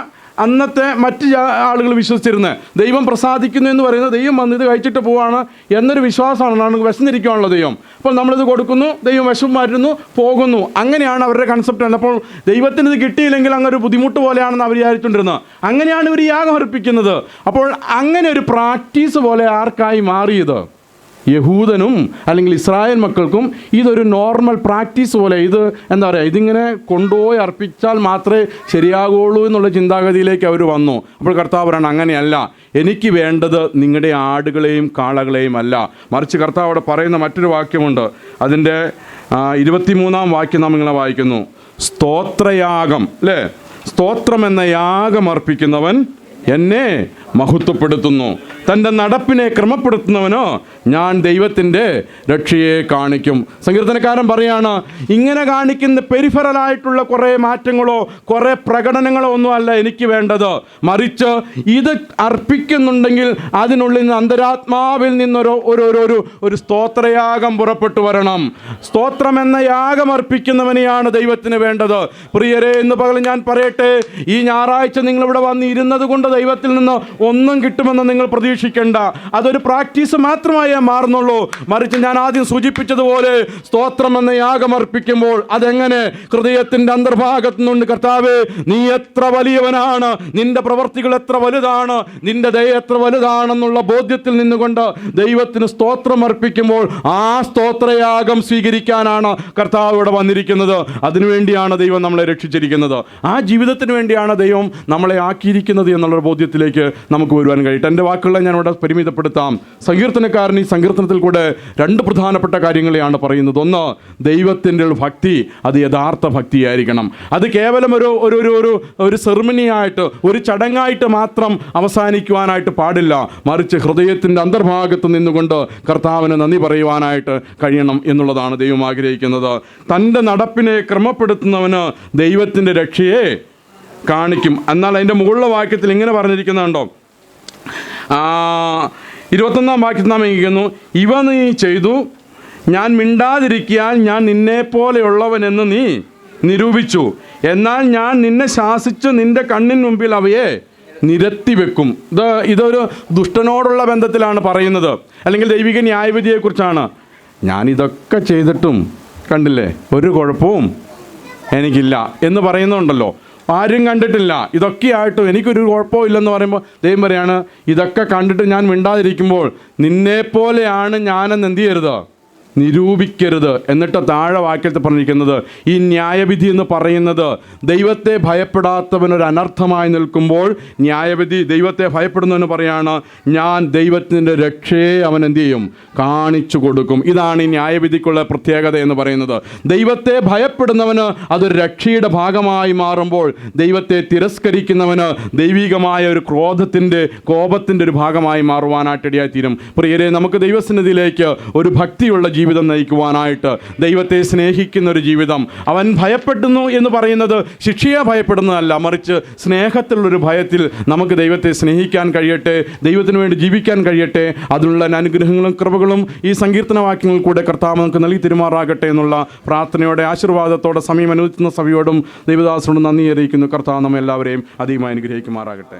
അന്നത്തെ മറ്റ് ആളുകൾ വിശ്വസിച്ചിരുന്നത്. ദൈവം പ്രസാദിക്കുന്നു എന്ന് പറയുന്നത് ദൈവം വന്ന് ഇത് കഴിച്ചിട്ട് പോവാണ് എന്നൊരു വിശ്വാസമാണ്. നമുക്ക് വിശന്നിരിക്കുകയാണല്ലോ ദൈവം. അപ്പോൾ നമ്മളിത് കൊടുക്കുന്നു, ദൈവം വിശം മാറ്റുന്നു, പോകുന്നു. അങ്ങനെയാണ് അവരുടെ കൺസെപ്റ്റ്. അപ്പോൾ ദൈവത്തിന് ഇത് കിട്ടിയില്ലെങ്കിൽ അങ്ങ് ഒരു ബുദ്ധിമുട്ട് പോലെയാണെന്ന് അവർ വിചാരിച്ചുകൊണ്ടിരുന്നത്. അങ്ങനെയാണ് ഇവർ യാഗം അർപ്പിക്കുന്നത്. അപ്പോൾ അങ്ങനെ ഒരു പ്രാക്ടീസ് പോലെ ആർക്കായി മാറിയത്? യഹൂദനും അല്ലെങ്കിൽ ഇസ്രായേൽ മക്കൾക്കും ഇതൊരു നോർമൽ പ്രാക്ടീസ് പോലെ, ഇത് എന്താ പറയുക, ഇതിങ്ങനെ കൊണ്ടുപോയി അർപ്പിച്ചാൽ മാത്രമേ ശരിയാകുള്ളൂ എന്നുള്ള ചിന്താഗതിയിലേക്ക് അവർ വന്നു. അപ്പോൾ കർത്താവ് പറയണം, അങ്ങനെയല്ല, എനിക്ക് വേണ്ടത് നിങ്ങളുടെ ആടുകളെയും കാളകളെയും അല്ല, മറിച്ച് കർത്താവ് അവിടെ പറയുന്ന മറ്റൊരു വാക്യമുണ്ട്. അതിൻ്റെ 23-ാം വാക്യം നാം ഇങ്ങനെ വായിക്കുന്നു, സ്തോത്രയാഗം, അല്ലേ? സ്തോത്രം എന്ന യാഗം അർപ്പിക്കുന്നവൻ എന്നെ മഹത്വപ്പെടുത്തുന്നു, തൻ്റെ നടപ്പിനെ ക്രമപ്പെടുത്തുന്നവനോ ഞാൻ ദൈവത്തിൻ്റെ രക്ഷയെ കാണിക്കും. സങ്കീർത്തനക്കാരൻ പറയാണ്, ഇങ്ങനെ കാണിക്കുന്ന പെരിഫറലായിട്ടുള്ള കുറേ മാറ്റങ്ങളോ കുറേ പ്രകടനങ്ങളോ ഒന്നും അല്ല എനിക്ക് വേണ്ടത്, മറിച്ച് ഇത് അർപ്പിക്കുന്നുണ്ടെങ്കിൽ അതിനുള്ളിൽ നിന്ന് അന്തരാത്മാവിൽ നിന്നൊരു ഒരു സ്തോത്രയാഗം പുറപ്പെട്ടു വരണം. സ്തോത്രം എന്ന യാഗം അർപ്പിക്കുന്നവനെയാണ് ദൈവത്തിന് വേണ്ടത്. പ്രിയരെ, ഇന്ന് പകൽ ഞാൻ പറയട്ടെ, ഈ ഞായറാഴ്ച നിങ്ങളിവിടെ വന്നിരുന്നത് കൊണ്ട് ദൈവത്തിൽ നിന്ന് ഒന്നും കിട്ടുമെന്ന് നിങ്ങൾ പ്രതീക്ഷിക്കേണ്ട. അതൊരു പ്രാക്ടീസ് മാത്രമായി മാറുന്നുള്ളൂ. മറിച്ച് ഞാൻ ആദ്യം സൂചിപ്പിച്ചതുപോലെ സ്തോത്രം എന്ന യാഗം അർപ്പിക്കുമ്പോൾ അതെങ്ങനെ? ഹൃദയത്തിൻ്റെ അന്തർഭാഗത്തു നിന്നുണ്ട്, കർത്താവേ നീ എത്ര വലിയവനാണ്, നിന്റെ പ്രവർത്തികൾ എത്ര വലുതാണ്, നിന്റെ ദയ എത്ര വലുതാണെന്നുള്ള ബോധ്യത്തിൽ നിന്നുകൊണ്ട് ദൈവത്തിന് സ്തോത്രം അർപ്പിക്കുമ്പോൾ ആ സ്തോത്രയാഗം സ്വീകരിക്കാനാണ് കർത്താവ് ഇവിടെ വന്നിരിക്കുന്നത്. അതിനുവേണ്ടിയാണ് ദൈവം നമ്മളെ രക്ഷിച്ചിരിക്കുന്നത്. ആ ജീവിതത്തിന് വേണ്ടിയാണ് ദൈവം നമ്മളെ ആക്കിയിരിക്കുന്നത് എന്നുള്ളൊരു ബോധ്യത്തിലേക്ക് നമുക്ക് വരുവാൻ കഴിയും. എൻ്റെ വാക്കുകളെ ഞാൻ ഇവിടെ പരിമിതപ്പെടുത്താം. സങ്കീർത്തനക്കാരൻ ഈ സങ്കീർത്തനത്തിൽ കൂടെ 2 പ്രധാനപ്പെട്ട കാര്യങ്ങളെയാണ് പറയുന്നത്. ഒന്ന്, ദൈവത്തിൻ്റെ ഭക്തി അത് യഥാർത്ഥ ഭക്തിയായിരിക്കണം. അത് കേവലം ഒരു സെറിമണിയായിട്ട്, ഒരു ചടങ്ങായിട്ട് മാത്രം അവസാനിക്കുവാനായിട്ട് പാടില്ല, മറിച്ച് ഹൃദയത്തിൻ്റെ അന്തർഭാഗത്ത് നിന്നുകൊണ്ട് കർത്താവിന് നന്ദി പറയുവാനായിട്ട് കഴിയണം എന്നുള്ളതാണ് ദൈവം ആഗ്രഹിക്കുന്നത്. തൻ്റെ നടപ്പിനെ ക്രമപ്പെടുത്തുന്നവന് ദൈവത്തിൻ്റെ രക്ഷയെ കാണിക്കും. എന്നാൽ അതിൻ്റെ മുകളിലെ വാക്യത്തിൽ ഇങ്ങനെ പറഞ്ഞിരിക്കുന്നുണ്ടോ, 21-ാം വാക്യത്തിൽ നാം ഇരിക്കുന്നു, ഇവ നീ ചെയ്തു, ഞാൻ മിണ്ടാതിരിക്കാൻ ഞാൻ നിന്നെപ്പോലെയുള്ളവനെന്ന് നീ നിരൂപിച്ചു, എന്നാൽ ഞാൻ നിന്നെ ശാസിച്ച് നിന്റെ കണ്ണിന് മുമ്പിൽ അവയെ നിരത്തി വെക്കും. ഇതൊരു ദുഷ്ടനോടുള്ള ബന്ധത്തിലാണ് പറയുന്നത്, അല്ലെങ്കിൽ ദൈവിക ന്യായവിധിയെക്കുറിച്ചാണ്. ഞാനിതൊക്കെ ചെയ്തിട്ടും കണ്ടില്ലേ ഒരു കുഴപ്പവും എനിക്കില്ല എന്ന് പറയുന്നുണ്ടല്ലോ. ആരും കണ്ടിട്ടില്ല, ഇതൊക്കെയായിട്ടും എനിക്കൊരു കുഴപ്പവും ഇല്ലെന്ന് പറയുമ്പോൾ ദൈവം പറയാണ്, ഇതൊക്കെ കണ്ടിട്ട് ഞാൻ മിണ്ടാതിരിക്കുമ്പോൾ നിന്നെപ്പോലെയാണ് ഞാനെന്ന് എന്ത് ചെയ്യരുത്, നിരൂപിക്കരുത്. എന്നിട്ട് താഴെ വാക്യത്തിൽ പറഞ്ഞിരിക്കുന്നത്, ഈ ന്യായവിധി എന്ന് പറയുന്നത് ദൈവത്തെ ഭയപ്പെടാത്തവനൊരു അനർത്ഥമായി നിൽക്കുമ്പോൾ ന്യായവിധി ദൈവത്തെ ഭയപ്പെടുന്നവന് പറയാണ്, ഞാൻ ദൈവത്തിൻ്റെ രക്ഷയെ അവൻ എന്ത് ചെയ്യും, കാണിച്ചു കൊടുക്കും. ഇതാണ് ഈ ന്യായവിധിക്കുള്ള പ്രത്യേകത എന്ന് പറയുന്നത്. ദൈവത്തെ ഭയപ്പെടുന്നവന് അതൊരു രക്ഷയുടെ ഭാഗമായി മാറുമ്പോൾ, ദൈവത്തെ തിരസ്കരിക്കുന്നവന് ദൈവികമായ ഒരു കോപത്തിൻ്റെ ഒരു ഭാഗമായി മാറുവാനായിട്ടിടയായി തീരും. പ്രിയരെ, നമുക്ക് ദൈവസന്നിധിയിലേക്ക് ഒരു ഭക്തിയുള്ള ജീവിതം നയിക്കുവാനായിട്ട്, ദൈവത്തെ സ്നേഹിക്കുന്ന ഒരു ജീവിതം, അവൻ ഭയപ്പെടുന്നു എന്ന് പറയുന്നത് ശിക്ഷയെ ഭയപ്പെടുന്നതല്ല, മറിച്ച് സ്നേഹത്തിലുള്ളൊരു ഭയത്തിൽ നമുക്ക് ദൈവത്തെ സ്നേഹിക്കാൻ കഴിയട്ടെ, ദൈവത്തിന് വേണ്ടി ജീവിക്കാൻ കഴിയട്ടെ. അതിനുള്ള അനുഗ്രഹങ്ങളും കൃപകളും ഈ സങ്കീർത്തന വാക്യങ്ങളിൽ കൂടെ കർത്താവ് നമുക്ക് നൽകി തിരുമാറാകട്ടെ എന്നുള്ള പ്രാർത്ഥനയോടെ ആശീർവാദത്തോടെ സമയം അനുവദിക്കുന്ന സഭയോടും ദൈവദാസനോടും നന്ദി അറിയിക്കുന്നു. കർത്താവ് നമ്മെ എല്ലാവരെയും അധികമായി അനുഗ്രഹിക്കുമാറാകട്ടെ.